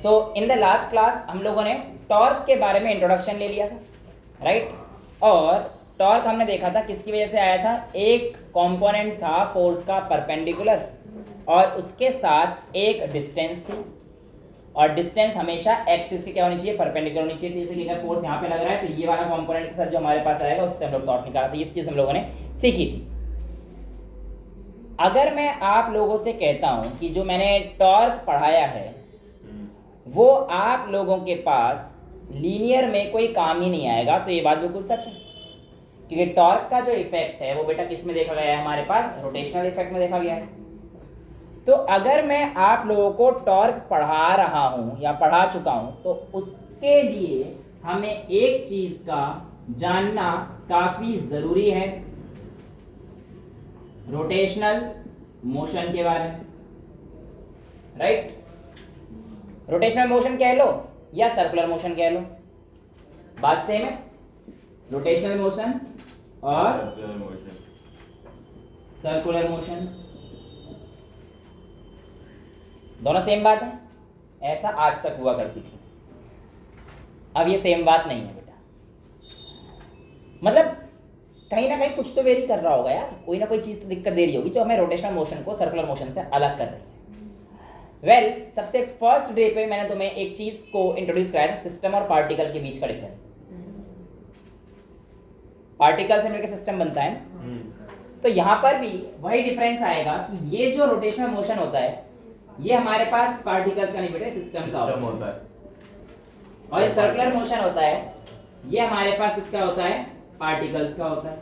So in the last class हम लोगों ने टॉर्क के बारे में इंट्रोडक्शन ले लिया था, राइट। और टॉर्क हमने देखा था किसकी वजह से आया था, एक कंपोनेंट था फोर्स का परपेंडिकुलर और उसके साथ एक डिस्टेंस थी, और डिस्टेंस हमेशा एक्सिस की क्या होनी चाहिए, परपेंडिकुलर होनी चाहिए। जैसे कि अगर फोर्स यहाँ पे लग रहा है तो ये वाला कंपोनेंट के साथ जो हमारे पास आएगा उससे हम लोग टॉर्क निकाला था। इस चीज़ हम लोगों ने सीखी थी। अगर मैं आप लोगों से कहता हूँ कि जो मैंने टॉर्क पढ़ाया है वो आप लोगों के पास लीनियर में कोई काम ही नहीं आएगा, तो ये बात बिल्कुल सच है, क्योंकि टॉर्क का जो इफेक्ट है वो बेटा किस में देखा गया है, हमारे पास रोटेशनल इफेक्ट में देखा गया है। तो अगर मैं आप लोगों को टॉर्क पढ़ा रहा हूं या पढ़ा चुका हूं तो उसके लिए हमें एक चीज का जानना काफी जरूरी है, रोटेशनल मोशन के बारे में, राइट। रोटेशनल मोशन कह लो या सर्कुलर मोशन कह लो, बात सेम है। रोटेशनल मोशन और सर्कुलर मोशन दोनों सेम बात है, ऐसा आज तक हुआ करती थी। अब ये सेम बात नहीं है बेटा, मतलब कहीं ना कहीं कुछ तो वेरी कर रहा होगा यार, कोई ना कोई चीज़ तो दिक्कत दे रही होगी जो हमें रोटेशनल मोशन को सर्कुलर मोशन से अलग कर रही है। वेल, सबसे फर्स्ट डे पे मैंने तुम्हें एक चीज़ को इंट्रोड्यूस कराया था, सिस्टम और पार्टिकल के बीच का डिफरेंस। पार्टिकल से मिलकर सिस्टम बनता है ना, तो यहाँ पर भी वही डिफरेंस आएगा कि ये जो रोटेशनल मोशन होता है ये हमारे पास पार्टिकल्स का नहीं बेटे, सिस्टम का होता है, और ये सर्कुलर मोशन होता है ये हमारे पास किसका होता है, पार्टिकल्स का होता है।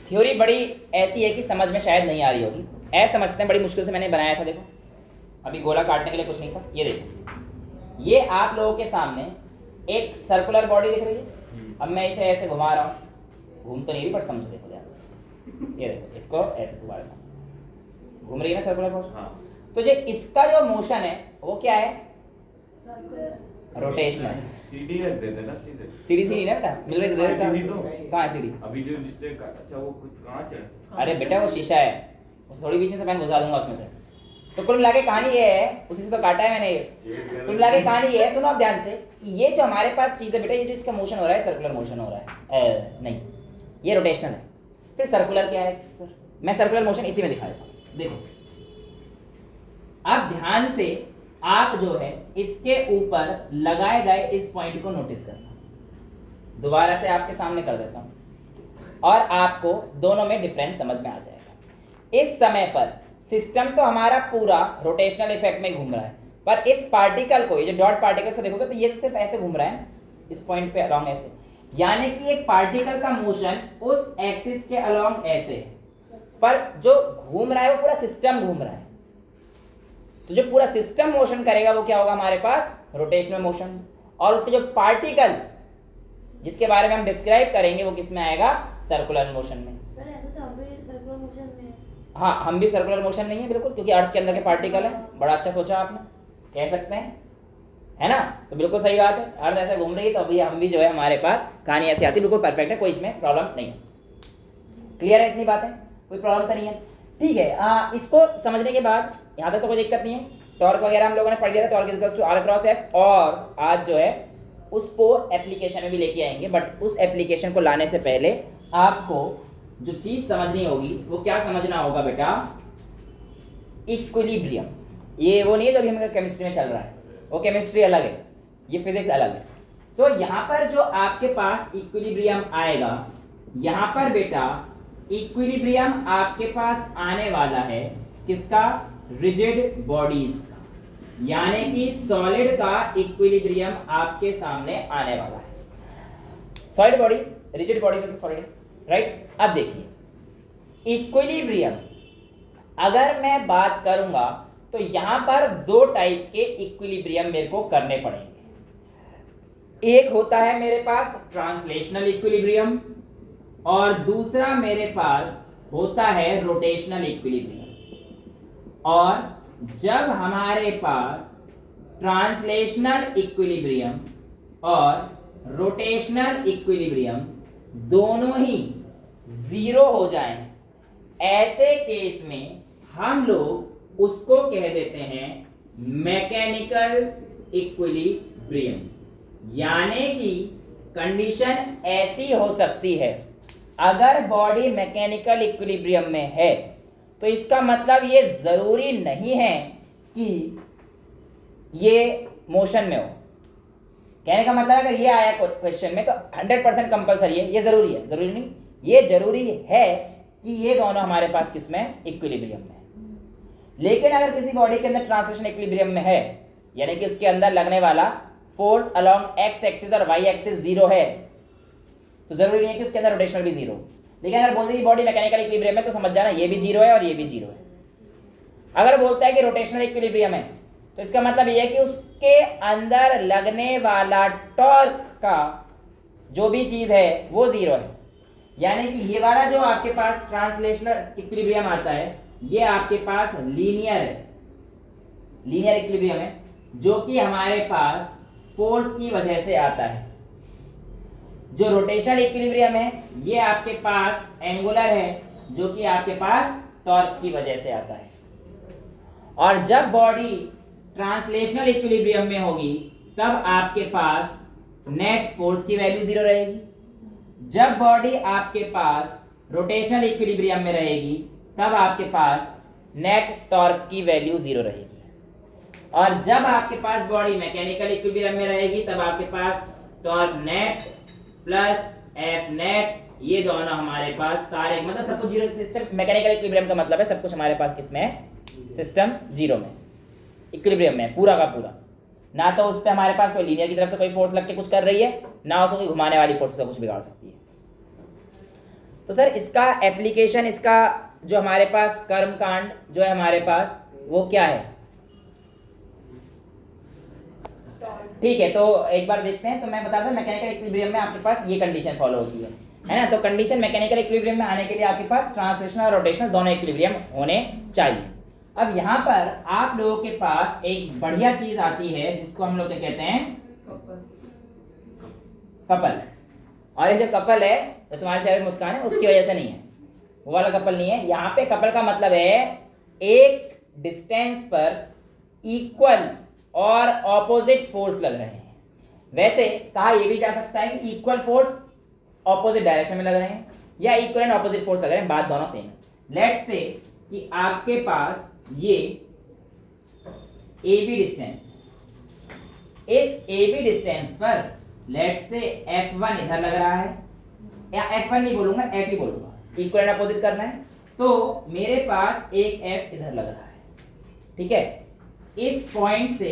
थ्योरी बड़ी ऐसी है कि समझ में शायद नहीं आ रही होगी, ऐसे समझते हैं, बड़ी मुश्किल से मैंने बनाया था। देखो अभी गोला काटने के लिए कुछ नहीं था, ये देखो, ये आप लोगों के सामने एक सर्कुलर बॉडी दिख रही है। अब मैं इसे ऐसे घुमा रहा हूँ, घूम तो नहीं रही बट समझ देखो ध्यान से, ये देखो इसको ऐसे दोबारा से घूम रही है ना सर्कुलर मोशन। हाँ। तो जो इसका जो मोशन है वो क्या है, रोटेशनल। सीढ़ी रख देते ना, सीढ़ी थी ना बेटा, मिल रही थी कहाँ है सीढ़ी, अभी जो जिससे अच्छा वो कुछ कांच है। अरे बेटा वो शीशा है, उसे थोड़ी पीछे से पेन घुसा दूंगा उसमें से। तो कुल मिला के कहानी ये है, उसी से तो काटा है मैंने ये। कुल मिला के कहानी ये है, सुनो आप ध्यान से, कि ये जो हमारे पास चीज़ है बेटा, ये जो इसका मोशन हो रहा है सर्कुलर मोशन हो रहा है, नहीं ये रोटेशनल है। फिर सर्कुलर क्या है सर, मैं सर्कुलर मोशन इसी में दिखा देता हूँ। देखो अब ध्यान से आप जो है इसके ऊपर लगाए गए इस पॉइंट को नोटिस करना, दोबारा से आपके सामने कर देता हूं और आपको दोनों में डिफरेंस समझ में आ जाएगा। इस समय पर सिस्टम तो हमारा पूरा रोटेशनल इफेक्ट में घूम रहा है, पर इस पार्टिकल को, ये जो डॉट पार्टिकल्स को देखोगे तो ये सिर्फ ऐसे घूम रहा है इस पॉइंट पे अलोंग ऐसे, यानी कि एक पार्टिकल का मोशन उस एक्सिस के अलोंग ऐसे है, पर जो घूम रहा है वो पूरा सिस्टम घूम रहा है। तो जो पूरा सिस्टम मोशन करेगा वो क्या होगा हमारे पास, रोटेशनल मोशन। और उसके जो पार्टिकल जिसके बारे में हम डिस्क्राइब करेंगे वो किस में आएगा, सर्कुलर मोशन में। सर ऐसा तो हम भी सर्कुलर मोशन में। हाँ हम भी सर्कुलर मोशन नहीं है बिल्कुल, क्योंकि अर्थ के अंदर के पार्टिकल है। बड़ा अच्छा सोचा आपने, कह सकते हैं, है ना, तो बिल्कुल सही बात है। अर्थ ऐसे घूम रही है तो अभी हम भी जो है हमारे पास कहानी ऐसी आती है, बिल्कुल परफेक्ट है, कोई इसमें प्रॉब्लम नहीं। क्लियर है इतनी बातें, कोई प्रॉब्लम तो नहीं है, ठीक है। इसको समझने के बाद यहाँ तक तो कोई दिक्कत नहीं है। टॉर्क वगैरह हम लोगों ने पढ़ लिया था, torque equals to R cross F, और आज जो है उसको एप्लीकेशन में भी लेके आएंगे। बट उस एप्लीकेशन को लाने से पहले आपको जो चीज़ समझनी होगी वो क्या समझना होगा बेटा, इक्विलिब्रियम। ये वो नहीं है जो अभी हमारे केमिस्ट्री में चल रहा है, वो केमिस्ट्री अलग है, ये फिजिक्स अलग है। सो यहाँ पर जो आपके पास इक्विलिब्रियम आएगा, यहाँ पर बेटा इक्विलिब्रियम आपके पास आने वाला है किसका, रिजिड बॉडीज का, यानी कि सॉलिड का इक्विलिब्रियम आपके सामने आने वाला है। सॉलिड बॉडीज, रिजिड बॉडीज में तो सॉलिड है, राइट। अब देखिए इक्विलिब्रियम अगर मैं बात करूंगा तो यहां पर दो टाइप के इक्विलिब्रियम मेरे को करने पड़ेंगे। एक होता है मेरे पास ट्रांसलेशनल इक्विलिब्रियम और दूसरा मेरे पास होता है रोटेशनल इक्विलिब्रियम। और जब हमारे पास ट्रांसलेशनल इक्विलिब्रियम और रोटेशनल इक्विलिब्रियम दोनों ही जीरो हो जाएं, ऐसे केस में हम लोग उसको कह देते हैं मैकेनिकल इक्विलिब्रियम, यानी कि कंडीशन ऐसी हो सकती है, अगर बॉडी मैकेनिकल इक्विलिब्रियम में है तो इसका मतलब ये जरूरी नहीं है कि ये मोशन में हो। कहने का मतलब अगर ये आया क्वेश्चन में तो 100% कंपलसरी है, ये जरूरी है, जरूरी नहीं, ये जरूरी है कि ये दोनों हमारे पास किसमें, इक्विलिब्रियम में। लेकिन अगर किसी बॉडी के अंदर ट्रांसलेशन इक्विलिब्रियम में है, यानी कि उसके अंदर लगने वाला फोर्स अलोंग एक्स एक्सिस और वाई एक्सिस जीरो है, तो जरूरी नहीं है कि उसके अंदर रोटेशनल भी जीरो। लेकिन अगर बोलते हैं बॉडी मैकेनिकल इक्विलिब्रियम में तो समझ जाना ये भी जीरो है और ये भी जीरो है। अगर बोलता है कि रोटेशनल इक्विलिब्रियम है तो इसका मतलब ये है कि उसके अंदर लगने वाला टॉर्क का जो भी चीज है वो जीरो है, यानी कि ये वाला जो आपके पास ट्रांसलेशनल इक्विलिब्रियम आता है ये आपके पास लीनियर है, लीनियर इक्विलिब्रियम है, जो कि हमारे पास फोर्स की वजह से आता है। जो रोटेशनल इक्विलिब्रियम है ये आपके पास एंगुलर है, जो कि आपके पास टॉर्क की वजह से आता है। और जब बॉडी ट्रांसलेशनल इक्विलिब्रियम में होगी तब आपके पास नेट फोर्स की वैल्यू जीरो रहेगी। जब बॉडी आपके पास रोटेशनल इक्विलिब्रियम में रहेगी तब आपके पास नेट टॉर्क की वैल्यू जीरो रहेगी। और जब आपके पास बॉडी मैकेनिकल इक्विलिब्रियम में रहेगी तब आपके पास torque net plus F net, ये दोनों हमारे पास सारे मतलब सब कुछ जीरो। सिस्टम मैकेनिकल इक्विलिब्रियम का मतलब है सब कुछ हमारे पास किसमें है, सिस्टम जीरो में, इक्विलिब्रियम में पूरा का पूरा। ना तो उस पर हमारे पास कोई लीनियर की तरफ से कोई फोर्स लग के कुछ कर रही है, ना उसको कोई घुमाने वाली फोर्स से कुछ बिगाड़ सकती है। तो सर इसका एप्लीकेशन, इसका जो हमारे पास कर्मकांड जो है हमारे पास वो क्या है, ठीक है। तो एक बार देखते हैं। तो मैं बता दूं मैकेनिकल इक्विलिब्रियम में आपके पास ये कंडीशन फॉलो होती है ना। तो कंडीशन मैकेनिकल इक्विलिब्रियम में आने के लिए आपके पास ट्रांसलेशनल और रोटेशनल दोनों इक्विलिब्रियम होने चाहिए। अब यहाँ पर आप लोगों के पास एक बढ़िया चीज आती है जिसको हम लोग क्या कहते हैं, कपल। और ये जो कपल है तो तुम्हारे चेहरे पे मुस्कान है उसकी वजह से नहीं है, वो वाला कपल नहीं है। यहाँ पे कपल का मतलब है एक डिस्टेंस पर इक्वल और ऑपोजिट फोर्स लग रहे हैं। वैसे कहा यह भी जा सकता है कि इक्वल फोर्स ऑपोजिट डायरेक्शन में लग रहे हैं या इक्वल एंड ऑपोजिट फोर्स लग रहे हैं, बात दोनों सेम है। लेट्स से कि आपके पास ये AB डिस्टेंस, इस AB डिस्टेंस पर लेट्स से F1 इधर लग रहा है, या F1 नहीं बोलूंगा F ही बोलूंगा, इक्वल एंड ऑपोजिट करना है। तो मेरे पास एक F इधर लग रहा है, ठीक है। इस पॉइंट से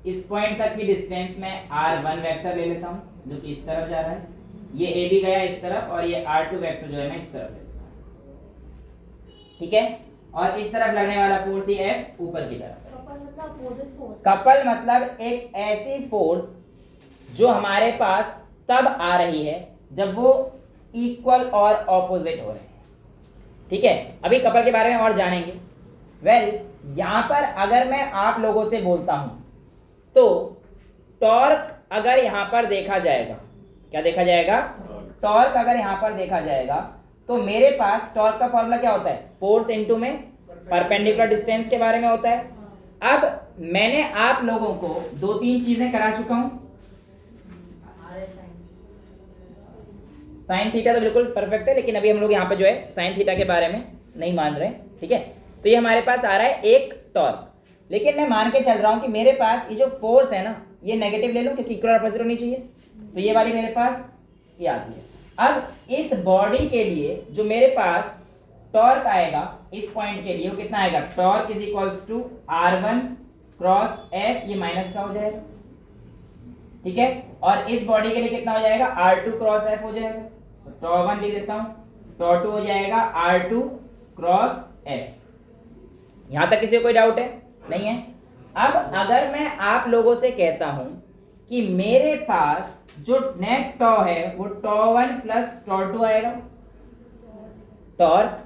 इस पॉइंट तक की डिस्टेंस मैं R1 वेक्टर ले लेता हूं जो कि इस तरफ जा रहा है, ये AB गया इस तरफ और ये R2 वेक्टर जो है मैं इस तरफ ले लेता हूं, ठीक है। और इस तरफ लगने वाला फोर्स ये F ऊपर की तरफ। कपल मतलब एक ऐसी फोर्स जो हमारे पास तब आ रही है जब वो इक्वल और ऑपोजिट हो रहे हैं, ठीक है। अभी कपल के बारे में और जानेंगे। यहां पर अगर मैं आप लोगों से बोलता हूं तो टॉर्क अगर यहां पर देखा जाएगा, क्या देखा जाएगा, टॉर्क अगर यहां पर देखा जाएगा तो मेरे पास टॉर्क का फॉर्मूला क्या होता है, फोर्स इनटू में परपेंडिकुलर डिस्टेंस के बारे में होता है। अब मैंने आप लोगों को दो तीन चीजें करा चुका हूं। साइन थीटा तो बिल्कुल परफेक्ट है, लेकिन अभी हम लोग यहाँ पे जो है साइन थीटा के बारे में नहीं मान रहे, ठीक है। तो ये हमारे पास आ रहा है एक टॉर्क, लेकिन मैं मान के चल रहा हूं कि मेरे पास ये जो फोर्स है ना ये नेगेटिव ले लूं क्योंकि इक्वल अपोजिट होनी चाहिए, तो ये वाली मेरे पास ये आती है। अब इस बॉडी के लिए जो मेरे पास टॉर्क आएगा इस पॉइंट के लिए वो कितना आएगा, torque is equals to R1 cross F, ये माइनस का हो जाएगा, ठीक है। और इस बॉडी के लिए कितना हो जाएगा, R2 क्रॉस F हो जाएगा, तो टॉ1 लिख देता हूं, टॉ2 हो जाएगा R2 क्रॉस F। यहां तक किसी को कोई डाउट है, नहीं है। अब अगर मैं आप लोगों से कहता हूं कि मेरे पास जो नेट टॉ है वो टॉ1 प्लस टॉ2 आएगा, टॉर्क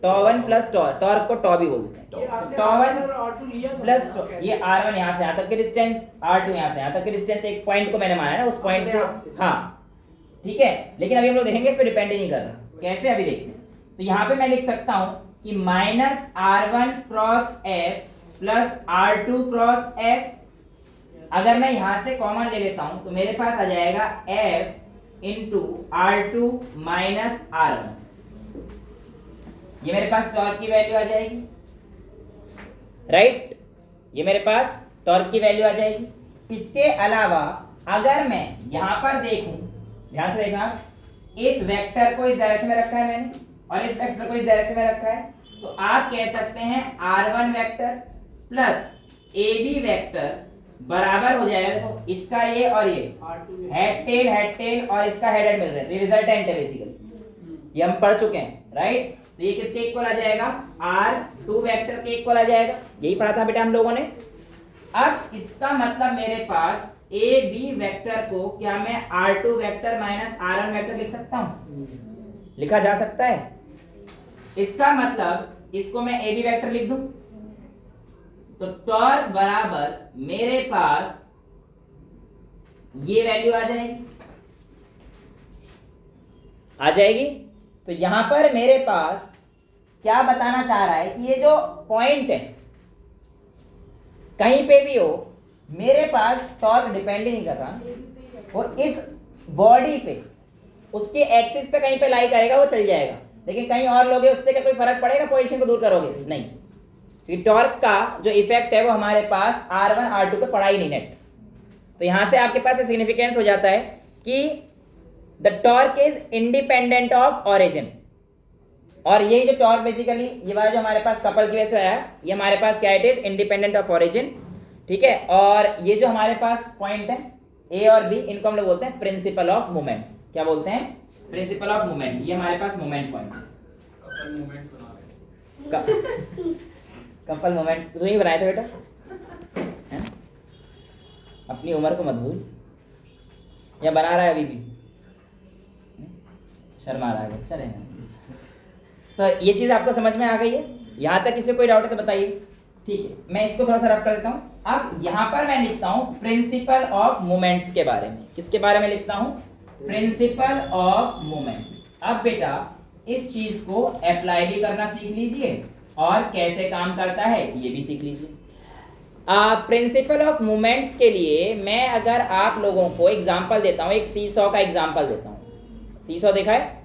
टॉ1 प्लस टॉर्क को टॉ भी बोलते हैं, टॉ1 प्लस ये R1 यहां से यहां तक की डिस्टेंस, R2 यहां से यहां तक की डिस्टेंस, एक पॉइंट को मैंने माना है ना उस पॉइंट से, हाँ ठीक है। लेकिन अभी हम लोग देखेंगे इस पे डिपेंड ही नहीं कर रहा, कैसे अभी देखते हैं। तो यहां पे मैं लिख सकता हूं कि minus R1 cross F plus R2 cross F। अगर मैं यहां से कॉमन ले लेता हूं तो मेरे पास आ जाएगा F into R2 minus R1। ये मेरे पास टॉर्क की वैल्यू आ जाएगी, राइट? ये मेरे पास टॉर्क की वैल्यू आ जाएगी। इसके अलावा अगर मैं यहां पर देखूं, ध्यान से देखना, इस वेक्टर को इस डायरेक्शन में रखा है मैंने और इस वेक्टर को इस डायरेक्शन में रखा है, तो आप कह सकते हैं R1 vector plus AB vector बराबर हो जाएगा। देखो इसका ये और ये हेड टेल और इसका हेड हेड मिल रहे हैं, तो ये रिजल्टेंट है बेसिकली, ये हम पढ़ चुके हैं, राइट? तो ये किसके इक्वल आ जाएगा? R2 वेक्टर के इक्वल आ जाएगा। यही पढ़ा था बेटा हम लोगों ने। अब इसका मतलब मेरे पास AB वेक्टर को क्या मैं R2 vector minus R1 vector लिख सकता हूं? लिखा जा सकता है। इसका मतलब इसको मैं AB वेक्टर लिख दूं तो टॉर्क बराबर मेरे पास ये वैल्यू आ जाएगी। तो यहां पर मेरे पास क्या बताना चाह रहा है कि ये जो पॉइंट है कहीं पे भी हो, मेरे पास टॉर्क डिपेंड नहीं कर रहा और इस बॉडी पे उसके एक्सिस पे कहीं पे लाई करेगा, वो चल जाएगा। लेकिन कहीं और लोगे उससे क्या कोई फर्क पड़ेगा? पोजीशन को दूर करोगे नहीं, क्योंकि टॉर्क का जो इफेक्ट है वो हमारे पास R1 R2 पे पड़ा ही नहीं नेट। तो यहां से आपके पास सिग्निफिकेंस हो जाता है कि the torque is independent of origin. और ये जो टॉर्क बेसिकली ये वाला जो हमारे पास कपल की वजह से आया, ये हमारे पास क्या, it is independent of origin, ठीक है? और ये जो हमारे पास पॉइंट है ए और बी, इनको हम लोग बोलते हैं प्रिंसिपल ऑफ मोमेंट्स। क्या बोलते हैं? Principle of moment. ये हमारे पास मोमेंट पॉइंट है। कपल मोमेंट बना रहे कपल मोमेंट तो ही बनाए थे बेटा, है? अपनी उम्र को मत भूल। या बना रहा है अभी भी? शर्मा रहा है बच्चा रहना। तो ये चीज आपको समझ में आ गई है? यहां तक किसी को कोई डाउट है तो बताइए। ठीक है, मैं इसको थोड़ा सा रफ कर देता हूं। अब यहां पर मैं लिखता हूं प्रिंसिपल ऑफ मोमेंट्स के बारे में। किसके बारे में लिखता हूं? Principle of moments. अब बेटा इस चीज को अप्लाई भी करना सीख लीजिए और कैसे काम करता है ये भी सीख लीजिए। प्रिंसिपल ऑफ मोमेंट्स के लिए मैं अगर आप लोगों को एग्जांपल देता हूं, एक सीसॉ का एग्जांपल देता हूं। सीसॉ देखा है?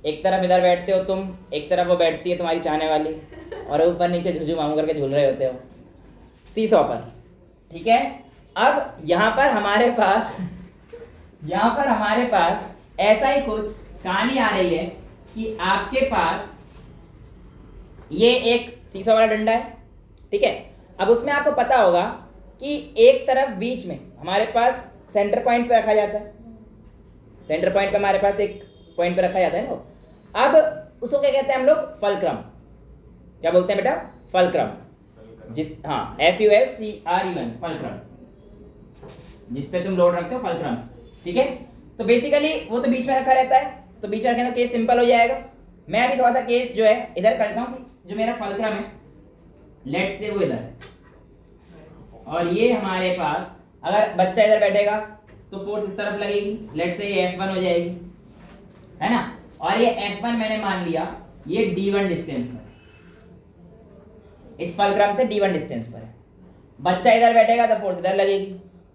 एक तरफ इधर बैठते हो तुम, एक तरफ वो बैठती है तुम्हारी चाहने वाली, और ऊपर नीचे झुझु मामू करके झूल रहे होते हो सीसॉ पर, ठीक है? अब यहाँ पर हमारे पास ऐसा ही कुछ कहानी आ रही है कि आपके पास ये एक सीसॉ वाला डंडा है, ठीक है? अब उसमें आपको पता होगा कि एक तरफ बीच में हमारे पास सेंटर पॉइंट पे रखा जाता है। सेंटर पॉइंट पे हमारे पास एक पॉइंट पे रखा जाता है ना। अब उसको क्या कहते हैं हम लोग? फलक्रम। क्या बोलते हैं बेटा? फलक्रम। हाँ, FULCREM, फलक्रम, जिस पे तुम लोड रखते हो, फलक्रम, ठीक है? तो बेसिकली वो तो बीच में रखा रहता है, तो बीच में रखें तो केस सिंपल हो जाएगा। मैं अभी थोड़ा सा केस जो है इधर कर देता हूँ कि जो मेरा फलक्रम है, लेट्स से वो इधर, और ये हमारे पास अगर बच्चा इधर बैठेगा तो फोर्स इस तरफ लगेगी, लेट्स से ये F1 हो जाएगी, है ना? और ये F1 मैंने मान लिया ये D1 डिस्टेंस पर, इस फलक्रम से D1 डिस्टेंस पर है। बच्चा इधर बैठेगा तो फोर्स इधर लगेगी,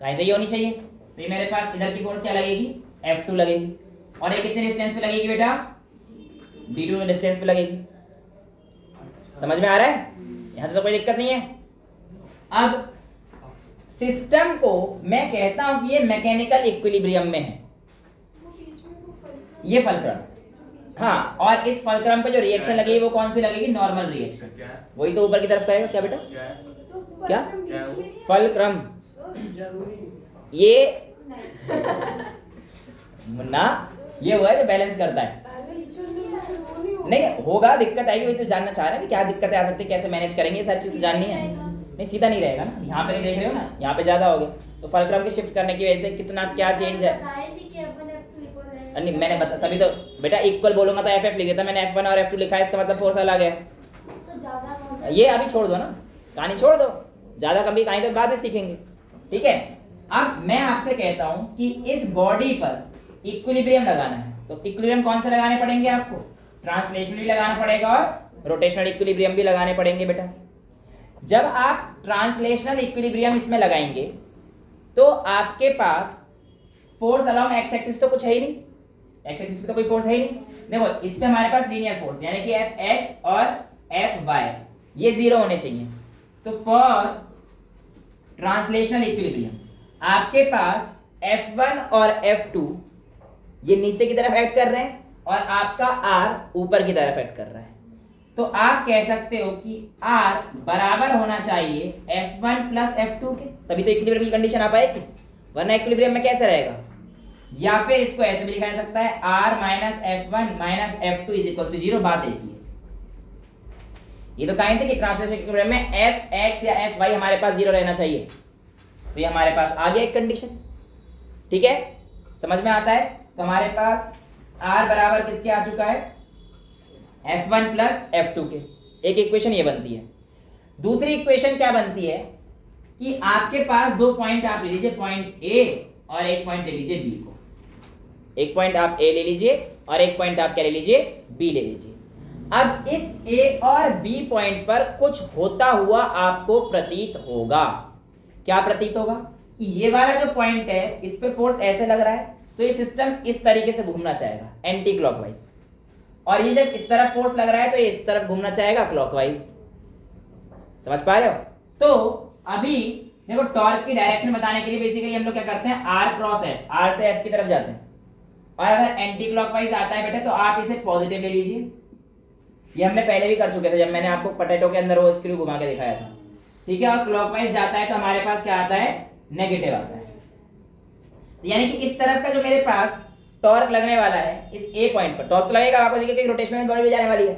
कहीं तो ये होनी चाहिए। तो ये मेरे पास इधर की फोर्स क्या लगेगी? F2 लगेगी। और ये कितने डिस्टेंस पे लगेगी बेटा? D2 डिस्टेंस पे लगेगी। समझ में आ रहा है? यहां तो कोई दिक्कत नहीं है। अब सिस्टम को मैं कहता हूं कि ये मैकेनिकल इक्विलिब्रियम में है, ये फलक्रम। हाँ, और इस फलक्रम पे जो रिएक्शन लगेगी वो कौन सी लगेगी? Normal reaction. वही तो ऊपर की तरफ करेगा। क्या बेटा? क्या? फलक्रम। ये ना, ये वो है जो बैलेंस करता है। नहीं होगा, दिक्कत आएगी, वही तो जानना चाह रहे हैं कि क्या दिक्कतें आ सकती है, कैसे मैनेज करेंगे, ये सारी चीज तो जाननी है। नहीं सीधा नहीं रहेगा ना, यहाँ पे देख रहे हो ना, यहाँ पे ज्यादा हो गया, तो फलक्रम के शिफ्ट करने की वजह से कितना क्या चेंज है। नहीं मैंने बता, तभी तो बेटा इक्वल बोलूंगा तो FF लिख देता, मैंने F1 और F2 लिखा है, इसका मतलब फोर्स अलग है। ये अभी छोड़ दो ना, कहानी छोड़ दो, ज्यादा कभी कहानी तो बाद में सीखेंगे, ठीक है? अब मैं आपसे कहता हूं कि इस बॉडी पर इक्विलिब्रियम लगाना है, तो इक्विलिब्रियम कौन से लगाने पड़ेंगे आपको? ट्रांसलेशनल भी लगाना पड़ेगा और रोटेशनल इक्विलिब्रियम भी लगाने पड़ेंगे बेटा। जब आप ट्रांसलेशनल इक्विलिब्रियम इसमें लगाएंगे तो आपके पास फोर्स अलोंग एक्स एक्सिस तो कुछ है ही नहीं, एक्स एक्सिस पे तो कोई फोर्स है ही नहीं। देखो इस पे हमारे पास लीनियर फोर्स यानी कि एफ एक्स और एफ वाई ये जीरो होने चाहिए। तो फॉर ट्रांसलेशनल इक्विलिब्रियम आपके पास F1 और F2 ये नीचे की तरफ एक्ट कर रहे हैं और आपका R ऊपर की तरफ एक्ट कर रहा है। तो आप कह सकते हो कि R बराबर होना चाहिए F1 प्लस F2 के, तभी तो इक्विलिब्रियम की कंडीशन आ पाएगी, वरना इक्विलिब्रियम में कैसे रहेगा। या फिर इसको ऐसे भी लिखा जा सकता है R minus F1 minus F2 is equal to 0। बात एक ही है। ये तो कहें थे कि ट्रांसलेशनल इक्विलिब्रियम में Fx या Fy हमारे पास 0 रहना चाहिए, तो ये हमारे पास आ गया एक कंडीशन। ठीक है, समझ में आता है। तो हमारे पास R बराबर किसके आ चुका है, F1 प्लस F2 के। एक इक्वेशन ये बनती है। दूसरी इक्वेशन क्या बनती है कि आपके पास दो पॉइंट आप ले लीजिए, पॉइंट A और एक पॉइंट ले लीजिए B को। एक पॉइंट आप A ले लीजिए और एक पॉइंट आप क्या ले लीजिए, B ले लीजिए। अब इस A और B पॉइंट पर कुछ होता हुआ आपको प्रतीत होगा। क्या प्रतीत होगा कि ये वाला जो पॉइंट है इस पे फोर्स ऐसे लग रहा है, तो ये सिस्टम इस तरीके से घूमना चाहेगा एंटी क्लॉकवाइज, और ये जब इस तरफ फोर्स लग रहा है तो ये इस तरफ घूमना चाहेगा क्लॉकवाइज। समझ पा रहे हो। तो अभी देखो टॉर्क की डायरेक्शन बताने के लिए बेसिकली हम लोग क्या करते हैं, R क्रॉस F, R से F की तरफ जाते हैं, और अगर एंटी क्लॉकवाइज आता है बेटा तो आप इसे पॉजिटिव ले लीजिए। ये हमने पहले भी कर चुके थे जब मैंने आपको पोटैटो के अंदर वो स्क्रू घुमा के दिखाया था। ठीक है, और क्लॉकवाइज जाता है तो हमारे पास क्या आता है, नेगेटिव आता है। यानी कि इस तरफ का जो मेरे पास टॉर्क लगने वाला है, इस ए पॉइंट पर टॉर्क लगेगा, आपको देखिए कि रोटेशनल बॉडी भी जाने वाली है,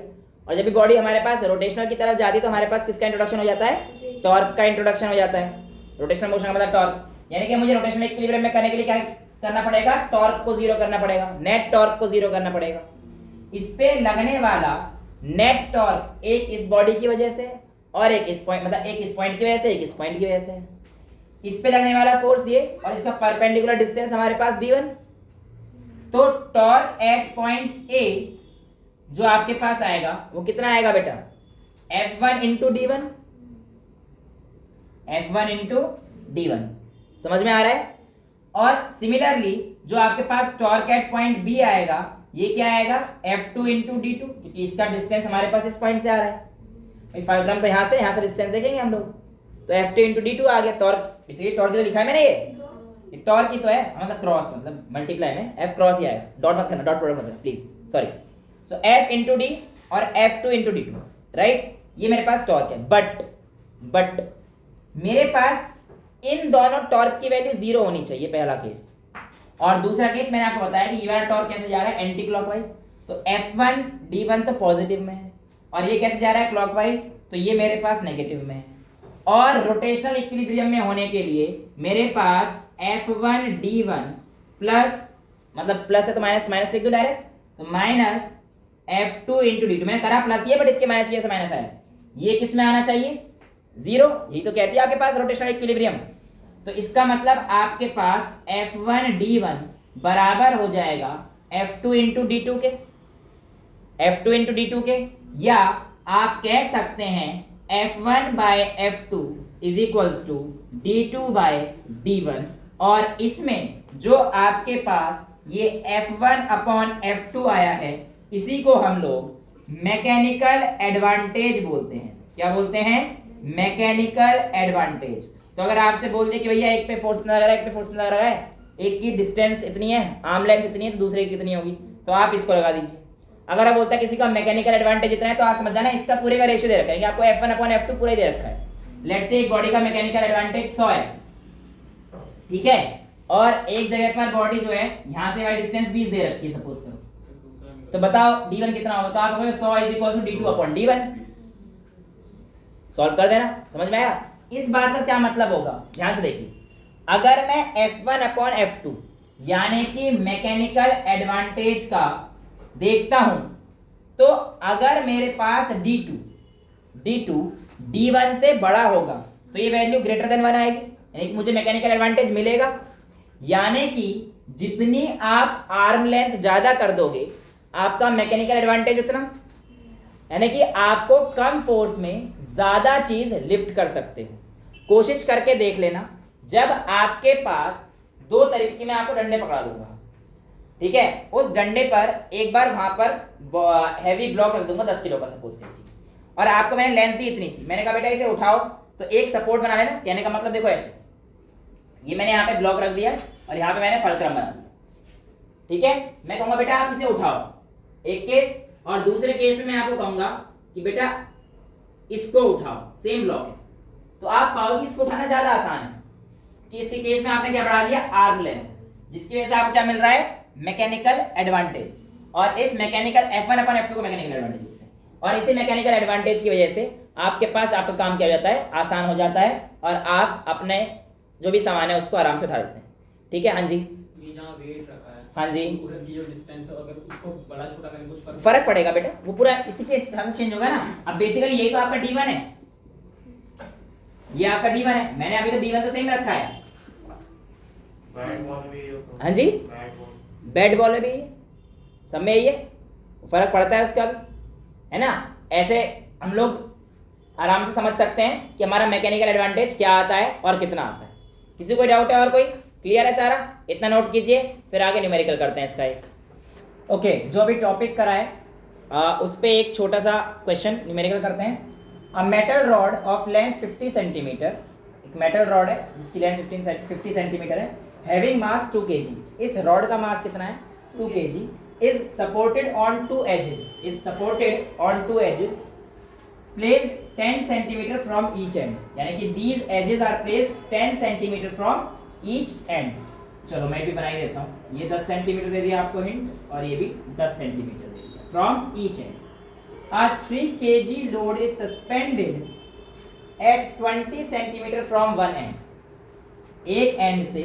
और जब भी बॉडी हमारे पास रोटेशनल की तरफ जाती है तो हमारे पास किसका इंट्रोडक्शन हो जाता है, टॉर्क का इंट्रोडक्शन हो जाता है। रोटेशनल मोशन का मतलब टॉर्क, यानी कि मुझे रोटेशनल इक्विलिब्रियम में करने के लिए क्या करना पड़ेगा, टॉर्क को जीरो करना पड़ेगा, नेट टॉर्क को जीरो करना पड़ेगा। इस पे लगने वाला नेट टॉर्क एक इस बॉडी की वजह से और एक इस पॉइंट, मतलब एक इस पॉइंट की वजह से, एक इस पॉइंट की वजह से। इस पे लगने वाला फोर्स ये, और इसका परपेंडिकुलर डिस्टेंस हमारे पास d1। तो टॉर्क एट पॉइंट A जो आपके पास आएगा वो कितना आएगा बेटा, F1 into D1, F1 into D1। समझ में आ रहा है। और सिमिलरली जो आपके पास टॉर्क एट पॉइंट B आएगा, ये क्या आएगा, F2 इंटू D2, क्योंकि इसका डिस्टेंस हमारे पास इस पॉइंट से आ रहा है। भाई फाइग्राम तो यहाँ से डिस्टेंस देखेंगे हम लोग, तो F2 इंटू D2 आ गया टॉर्क। इसलिए टॉर्क तो लिखा है मैंने, ये टॉर्क ही तो है, मतलब क्रॉस, मतलब मल्टीप्लाई में F क्रॉस ही आएगा, डॉट मत करना, डॉट प्रोडक्ट मत करना please, sorry. So F into D और F2 इंटू D2, राइट। ये मेरे पास टॉर्क है, बट मेरे पास इन दोनों टॉर्क की वैल्यू जीरो होनी चाहिए, पहला केस। और दूसरा केस मैंने आपको बताया कि ये वाला टॉर्क कैसे जा रहा है, एंटी क्लॉकवाइज। तो F1 D1 तो पॉजिटिव में है, और ये कैसे जा रहा है, क्लॉकवाइज, तो ये मेरे पास नेगेटिव में है। और रोटेशनल इक्विलिब्रियम में होने के लिए मेरे पास F1 D1 प्लस, मतलब प्लस है तो माइनस माइनस लिख दो डायरेक्ट, तो माइनस F2 इंटू D2। मैंने करा प्लस ये, बट इसके माइनस ये से माइनस आया, ये किस में आना चाहिए, जीरो। यही तो कहती है आपके पास रोटेशनल इक्विलिब्रियम। तो इसका मतलब आपके पास F1 D1 बराबर हो जाएगा F2 इंटू D2 के, F2 इंटू D2 के, या आप कह सकते हैं F1 by F2 is equals to D2 by D1। और इसमें जो आपके पास ये F1 अपॉन F2 आया है, इसी को हम लोग मैकेनिकल एडवांटेज बोलते हैं। क्या बोलते हैं, मैकेनिकल एडवांटेज। तो अगर आपसे बोल दे कि भैया एक पे फोर्स लग रहा है, एक पे फोर्स लग रहा है, एक की डिस्टेंस इतनी है, आर्म लेंथ इतनी है, तो दूसरे की कितनी होगी, तो आप इसको लगा दीजिए। अगर आप बोलता है किसी का मैकेनिकल एडवांटेज इतना है, तो आप समझ जाना इसका पूरे का रेशियो दे रखा है कि आपको F1 अपॉन F2 पूरा ही दे रखा है। लेट्स से एक बॉडी का मैकेनिकल एडवांटेज 100 है, ठीक है, और एक जगह पर बॉडी जो है यहाँ से वाई डिस्टेंस 20 दे रखी है सपोज करो, तो बताओ D1 कितना होगा, तो आप 100 is equal to D2 upon D1। Solve कर देना, समझ में आया। इस बात का क्या मतलब होगा, ध्यान से देखिए। अगर मैं F1 अपॉन F2 यानी कि मैकेनिकल एडवांटेज का देखता हूं, तो अगर मेरे पास D2 D1 से बड़ा होगा तो ये वैल्यू ग्रेटर देन 1 आएगी, यानी कि मुझे मैकेनिकल एडवांटेज मिलेगा। यानी कि जितनी आप आर्म लेंथ ज्यादा कर दोगे आपका मैकेनिकल एडवांटेज उतना, यानी कि आपको कम फोर्स में ज्यादा चीज लिफ्ट कर सकते हो। कोशिश करके देख लेना, जब आपके पास दो तरीके की, मैं आपको डंडे पकड़ा दूंगा, ठीक है, उस डंडे पर एक बार वहां पर हैवी ब्लॉक रख दूंगा 10 किलो का सपोज कीजिए, और आपको मैंने लेंथ दी इतनी सी, मैंने कहा बेटा इसे उठाओ, तो एक सपोर्ट बना लेना। कहने का मतलब देखो ऐसे, ये मैंने यहाँ पे ब्लॉक रख दिया और यहाँ पे मैंने फलक्रम बना दिया, ठीक है। मैं कहूंगा बेटा आप इसे उठाओ, एक केस, और दूसरे केस में मैं आपको कहूंगा कि बेटा इसको उठाओ, सेम ब्लॉक है, तो आप पाओगे इसको उठाना ज्यादा आसान है कि इसके केस में आपने क्या बढ़ा दिया, आर्म लेंथ, जिसकी वजह से आपको क्या मिल रहा है, मैकेनिकल एडवांटेज। और इस मैकेनिकल F1 अपन F2 को मैकेनिकल एडवांटेज बोलते हैं, और इसी मैकेनिकल एडवांटेज की वजह से आपके पास आपका काम क्या हो जाता है, आसान हो जाता है, और आप अपने जो भी सामान है उसको आराम से उठा लेते हैं, ठीक है। हाँ जी, ये जहाँ वेट रखा है, हाँ जी, उधर की जो डिस्टेंस है, अगर उसको बड़ा छोटा करने कुछ फर्क पड़ेगा बेटा, वो पूरा इसी के हिसाब से चेंज होगा ना। अब बेसिकली यही तो आपका D1 है, ये आपका D1 है, मैंने अभी तो D1 तो सेम रखा है। हाँ जी, बैट बॉल में भी सब में यही है, फर्क पड़ता है उसका भी, है ना। ऐसे हम लोग आराम से समझ सकते हैं कि हमारा मैकेनिकल एडवांटेज क्या आता है और कितना आता है। किसी को डाउट है और कोई, क्लियर है सारा, इतना नोट कीजिए, फिर आगे न्यूमेरिकल करते हैं इसका एक। ओके, जो अभी टॉपिक करा है उस पर एक छोटा सा क्वेश्चन न्यूमेरिकल करते हैं। A metal rod of length 50 centimetre, एक मेटल रॉड है जिसकी लेंथ 50 सेंटीमीटर है, हैविंग मास 2 kg, इस रॉड का मास कितना है, 2 kg, is supported on 2 edges, is supported on 2 edges, placed 10 centimeter from each end, यानी कि these edges are placed 10 centimeter from each end। चलो मैं भी बना ही देता हूँ, ये 10 सेंटीमीटर दे दिया आपको हिंट, और ये भी 10 सेंटीमीटर दे दिया from each end। A 3 kg load is suspended at 20 centimeter from one end, एक एंड से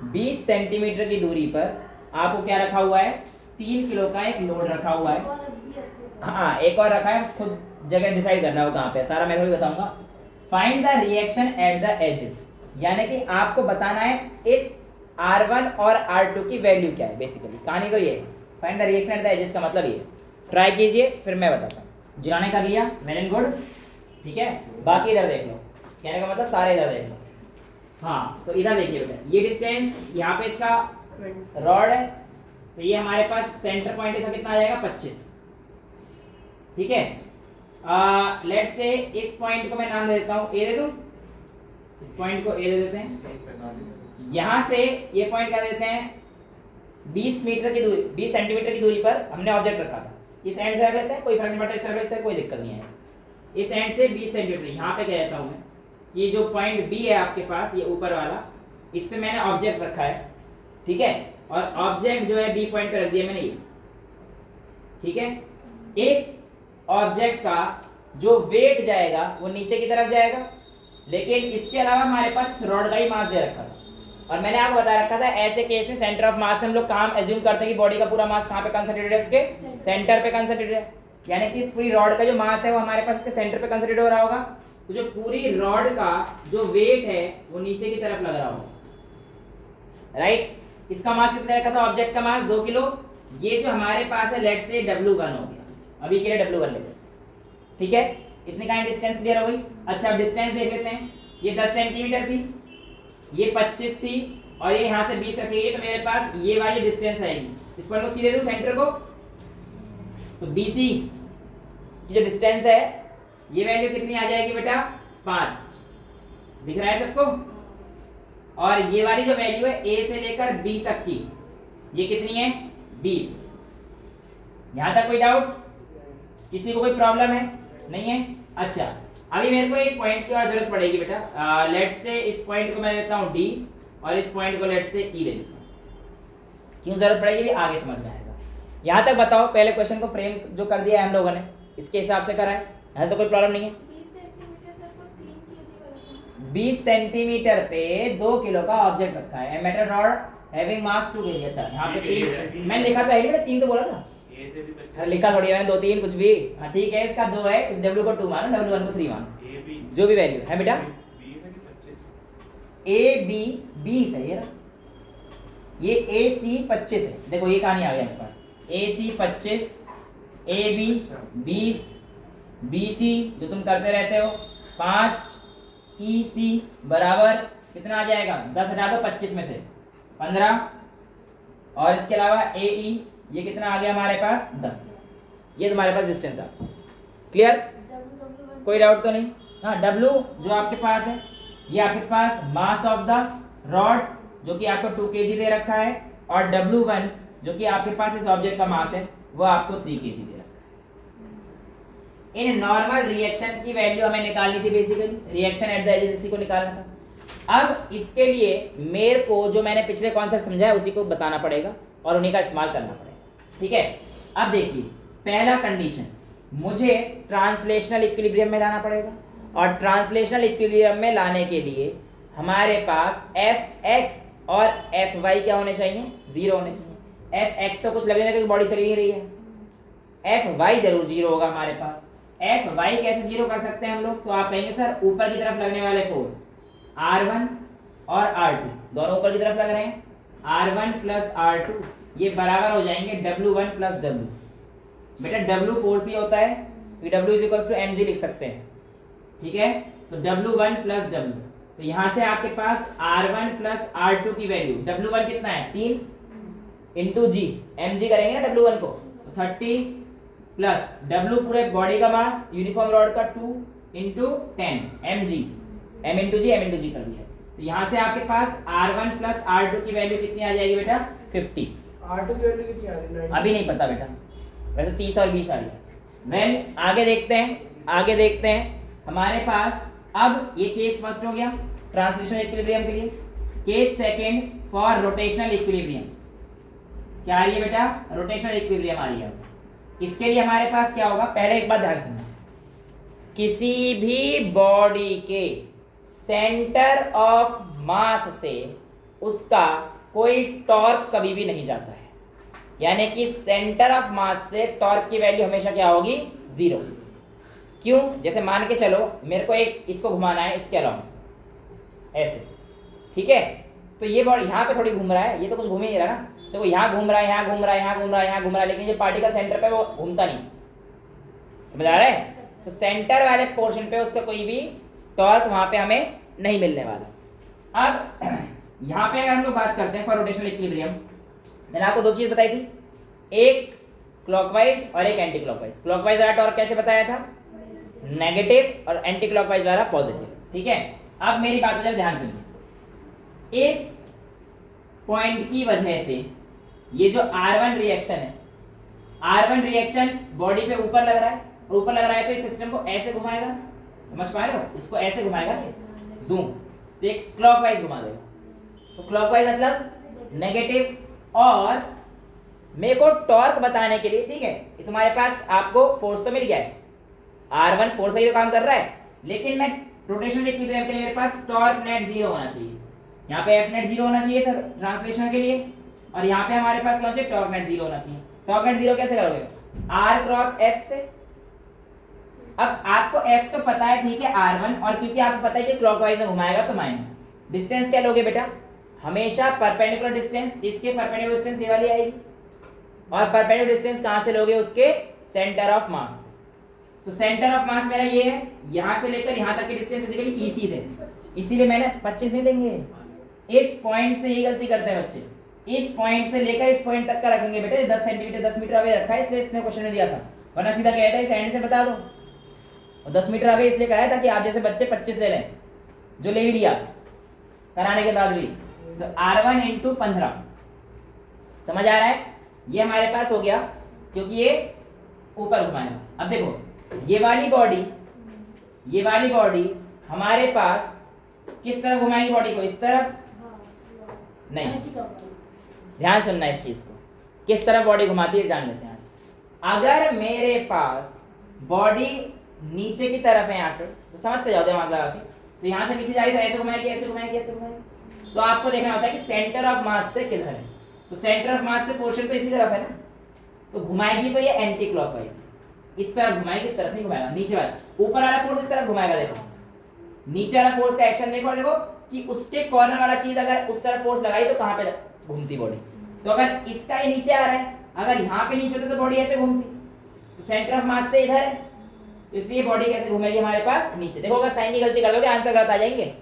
20 सेंटीमीटर की दूरी पर आपको क्या रखा हुआ है, 3 किलो का एक लोड रखा हुआ है। और अभी इसके हाँ, एक और रखा है, खुद जगह डिसाइड करना हो कहाँ पे, सारा मैं थोड़ी बताऊंगा। Find the reaction at the edges, यानी कि आपको बताना है इस R1 और R2 की वैल्यू क्या है। बेसिकली कहानी तो ये है, find the reaction at the edges का मतलब ये। ट्राई कीजिए, फिर मैं बताता हूँ। जिन्होंने कर लिया वेल एंड गुड, ठीक है, बाकी इधर देख लो, कहने का मतलब सारे इधर देख लो। हाँ, तो इधर देखिए बेटा, ये डिस्टेंस यहाँ पे इसका रॉड है, तो ये हमारे पास सेंटर पॉइंट इसका कितना आ जाएगा, 25, ठीक है। लेट्स से इस पॉइंट को मैं नाम दे देता हूँ ए, दे दूँ इस पॉइंट को ए दे देते हैं। यहाँ से ये पॉइंट क्या देते हैं, 20 मीटर की दूरी, 20 सेंटीमीटर की दूरी पर हमने ऑब्जेक्ट रखा था। इस एंड से रख लेते हैं, कोई फर्क नहीं पड़ता, इस तरफ इससे कोई दिक्कत नहीं है। इस एंड से 20 सेंटीमीटर, यहाँ पे कह देता हूँ मैं, ये जो पॉइंट बी है आपके पास, ये ऊपर वाला, इस पे मैंने ऑब्जेक्ट रखा है, ठीक है, और ऑब्जेक्ट जो है बी पॉइंट पे रख दिया मैंने ये, ठीक है। इस ऑब्जेक्ट का जो वेट जाएगा वो नीचे की तरफ जाएगा, लेकिन इसके अलावा हमारे पास इस रॉड का ही मास दे रखा था, और मैंने आपको बता रखा था ऐसे केस में सेंटर ऑफ मास हम लोग काम एज्यूम करते हैं कि बॉडी का पूरा मास कहाँ पे कंसंट्रेटेड है, उसके सेंटर पे कंसंट्रेटेड है, यानी कि इस पूरी रॉड का जो मास है वो हमारे पास इसके सेंटर पे कंसंट्रेटेड हो रहा होगा। तो जो पूरी रॉड का जो वेट है वो नीचे की तरफ लग रहा होगा, राइट। इसका मास कितना रखा था, ऑब्जेक्ट का मास 2 किलो। ये जो हमारे पास है लेट्स से W1 हो गया, अभी के लिए W1 लेते हैं, ठीक है। इतनी का डिस्टेंस क्लियर हो गई। अच्छा, अब डिस्टेंस देख लेते हैं, ये 10 सेंटीमीटर थी, ये 25 थी, और ये यहाँ से 20 रखेंगे तो मेरे पास ये वाली डिस्टेंस आएगी। इस पर को सीधे दूं सेंटर को, तो BC की जो डिस्टेंस है ये वैल्यू कितनी आ जाएगी बेटा, 5, दिख रहा है सबको। और ये वाली जो वैल्यू है A से लेकर B तक की, ये कितनी है, 20। यहां तक कोई डाउट, किसी को कोई प्रॉब्लम है, नहीं है। अच्छा, अभी मेरे को एक पॉइंट की और जरूरत पड़ेगी बेटा। लेट्स से इस पॉइंट को मैं लेता हूं D, और इस पॉइंट को लेट्स से E ले लेता हूं। क्यों जरूरत पड़ेगी भी आगे समझ में आएगा। यहां तक बताओ, पहले क्वेश्चन को फ्रेम जो कर दिया है हम लोगों ने, इसके हिसाब से करा है, यहाँ तो कोई प्रॉब्लम नहीं है। 20 सेंटीमीटर पे 2 किलो का ऑब्जेक्ट रखा है, metal rod having mass 2 kg। अच्छा, यहाँ पे 3 मैंने लिखा था, बेटा 3 तो बोला था, लिखा थोड़ी मैंने 2 3 कुछ भी। हाँ ठीक है, इसका 2 है, इस W को 2 मानो, W1 को 3 मानो, जो भी वैल्यू है बेटा। AB 20 है ये AC 25 है। देखो ये कहानी आ गई आपके पास, AC 25, AB 20, BC जो तुम करते रहते हो 5 EC बराबर कितना आ जाएगा, 10 हटा दो 25 में से 15, और इसके अलावा AE ये कितना आ गया हमारे पास 10। ये तुम्हारे पास डिस्टेंस है। क्लियर, कोई डाउट तो नहीं। हाँ, W जो आपके पास है ये आपके पास मास ऑफ द रॉड जो कि आपको 2 kg दे रखा है, और W1 जो कि आपके पास इस ऑब्जेक्ट का मास है वो आपको 3 kg दे रखा है। इन नॉर्मल रिएक्शन की वैल्यू हमें निकालनी थी, basically reaction at the edges इसी को निकालना था। अब इसके लिए मेरे को जो मैंने पिछले कॉन्सेप्ट समझाया उसी को बताना पड़ेगा और उन्हीं का इस्तेमाल करना पड़ेगा। ठीक है, अब देखिए पहला कंडीशन, मुझे ट्रांसलेशनल इक्विलिब्रियम में लाना पड़ेगा, और ट्रांसलेशनल इक्विलिब्रियम में लाने के लिए हमारे पास Fx और Fy क्या होने चाहिए, 0 होने चाहिए। Fx तो कुछ लगने लगे बॉडी चली नहीं रही है, Fy जरूर 0 होगा हमारे पास। Fy कैसे 0 कर सकते हैं हम लोग, तो आप कहेंगे सर ऊपर की तरफ लगने वाले फोर्स R1 और R2 दोनों ऊपर की तरफ लग रहे हैं, R1 प्लस R2 ये बराबर हो जाएंगे W1 प्लस W। बेटा W फोर्स ही होता है, तो W is equal to mg लिख सकते हैं। ठीक है, तो W1 प्लस W, तो यहाँ से आपके पास R1 प्लस R2 की वैल्यू, W1 कितना है 3 इंटू जी, mg करेंगे ना W1 को, तो 30 प्लस W पूरे बॉडी का मास यूनिफॉर्म रॉड का 2 इंटू 10 mg, m इंटू जी कर दिया। तो यहाँ से आपके पास R1 प्लस R2 की वैल्यू कितनी आ जाएगी बेटा 50। R2 की वैल्यू कितनी आ रही है? अभी नहीं पता बेटा, वैसे 30 और 20 आ रही है। वेल आगे देखते हैं हमारे पास। अब ये केस फर्स्ट हो गया ट्रांसलेशनल इक्विलिब्रियम के लिए। Case second for rotational equilibrium, क्या आ रही है बेटा, रोटेशनल इक्विलिब्रियम आ रही है। इसके लिए हमारे पास क्या होगा, पहले एक बात ध्यान सुनना, किसी भी बॉडी के सेंटर ऑफ मास से उसका कोई टॉर्क कभी भी नहीं जाता है, यानी कि सेंटर ऑफ मास से टॉर्क की वैल्यू हमेशा क्या होगी 0। क्यों, जैसे मान के चलो मेरे को एक इसको घुमाना है इसके अराउंड ऐसे, ठीक है, तो ये बॉडी यहाँ पे थोड़ी घूम रहा है, ये तो कुछ घूम ही नहीं रहा ना, तो वो यहाँ घूम रहा है, यहाँ घूम रहा है, यहाँ घूम रहा है, यहाँ घूम रहा है, लेकिन जो पार्टिकल सेंटर पे वो घूमता नहीं। समझ आ रहा है, तो सेंटर वाले पोर्शन पे उसका कोई भी टॉर्क वहां पे हमें नहीं मिलने वाला। अब यहाँ पे अगर हम लोग बात करते हैं फॉर रोटेशनल इक्विलिब्रियम, मैंने आपको दो चीज बताई थी, एक क्लॉकवाइज और एक एंटी क्लॉकवाइज। क्लॉकवाइज वाला टॉर्क कैसे बताया था, नेगेटिव, और एंटी क्लॉकवाइज वाला पॉजिटिव। ठीक है, अब मेरी बात हो जाए, ध्यान सुनिए, इस पॉइंट की वजह से ये जो R1 रिएक्शन है, R1 रिएक्शन बॉडी पे ऊपर लग रहा है, और ऊपर लग रहा है तो इस सिस्टम को ऐसे घुमाएगा, समझ पा रहे हो, इसको ऐसे घुमाएगा जूम, तो एक क्लॉकवाइज घुमा देगा। तो क्लॉकवाइज मतलब नेगेटिव, और मेरे को टॉर्क बताने के लिए, ठीक है, ये तुम्हारे पास आपको फोर्स तो मिल गया है, R1 फोर्स का ही तो काम कर रहा है, लेकिन मैं रोटेशनल इक्विलिब्रियम के लिए मेरे पास टॉर्क नेट 0 होना चाहिए, यहाँ पे F नेट 0 होना चाहिए था ट्रांसलेशन के लिए, और यहाँ पे हमारे पास क्या चाहिए, टॉर्क नेट 0 होना चाहिए। टॉर्क नेट 0 कैसे करोगे, R क्रॉस F से। अब आपको F तो पता है, ठीक है, R1, और क्योंकि आपको पता है कि क्लॉकवाइज में घुमाएगा तो माइनस। डिस्टेंस क्या लोगे बेटा, हमेशा परपेंडिकुलर डिस्टेंस, इसके परपेंडिकुलर डिस्टेंस ये वाली आएगी, और परपेंडिकुलर डिस्टेंस कहां से लोगे, उसके सेंटर ऑफ मास। तो सेंटर ऑफ मास मेरा ये है, यहां से लेकर यहां तक की डिस्टेंस बेसिकली EC थे, इसीलिए मैंने 25 नहीं लेंगे। इस पॉइंट से ये गलती करते हैं बच्चे, इस पॉइंट से लेकर इस पॉइंट तक का रखेंगे बेटे, 10 सेंटीमीटर 10 मीटर अवे रखा है, इसलिए इसने क्वेश्चन में दिया था, वरना सीधा कहता है इस एंड से बता दो, और 10 मीटर अवे इसलिए कहा है ताकि आप जैसे बच्चे 25 ले लें, जो ले भी लिया कराने के बाद भी। तो R1 इंटू 15, समझ आ रहा है, ये हमारे पास हो गया, क्योंकि ये ऊपर घुमाएगा। अब देखो ये वाली बॉडी हमारे पास किस तरफ घुमाएगी बॉडी को, इस तरफ नहीं, ध्यान सुनना इस चीज को, किस तरफ बॉडी घुमाती है जान लेते हैं आज। अगर मेरे पास बॉडी नीचे की तरफ है, यहाँ से तो समझते जाओ दिमाग लगा के, तो यहाँ से नीचे जा रही तो ऐसे घुमाएगी, ऐसे घुमाएगी, ऐसे घुमाएगी, तो आपको देखना होता है कि सेंटर ऑफ मास से किधर है, तो सेंटर ऑफ मास से पोर्शन तो इसी तरफ है ना, तो घुमाएगी तो ये एंटी क्लॉकवाइज, इस तरफ घुमाएगी, इस तरफ नहीं घुमाएगा, नीचे वाला, ऊपर वाला फोर्स इस तरफ घुमाएगा, देखो नीचे वाला फोर्स का एक्शन देखो, और देखो कि उसके कॉर्नर वाला चीज अगर उस तरफ फोर्स लगाई तो कहां पे घूमती बॉडी, तो अगर इसका ही नीचे आ रहा है, अगर यहाँ पे नीचे होता तो बॉडी ऐसे घूमती, तो सेंटर ऑफ मास से इधर है, इसलिए बॉडी कैसे घूमेगी हमारे पास नीचे। देखो अगर साइन की गलती कर दोगे आंसर गलत आ जाएंगे,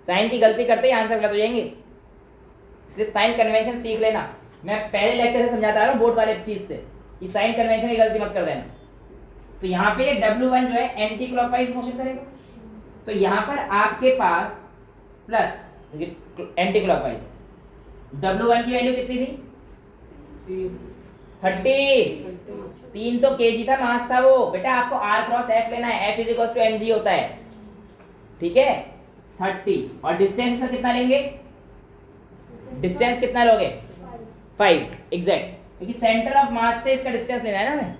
साइन की गलती करते ही आंसर गलत हो जाएंगे, इसलिए साइन कन्वेंशन सीख लेना। मैं पहले लेक्चर से समझाता आ रहा हूँ बोर्ड वाले चीज से कि साइन कन्वेंशन की गलती मत कर देना। तो यहाँ पे W1 जो है एंटी क्लॉकवाइज मोशन करेगा, तो यहाँ पर आपके पास प्लस एंटी क्लॉकवाइज W1 की वैल्यू कितनी थी 30, 3 तो kg था, मास था वो। बेटा आपको R क्रॉस F लेना है, F इज mg होता है, ठीक है 30। और डिस्टेंस इसका कितना लेंगे, डिस्टेंस कितना लोगे 5 एग्जैक्ट, क्योंकि सेंटर ऑफ मास से इसका डिस्टेंस लेना है ना हमें,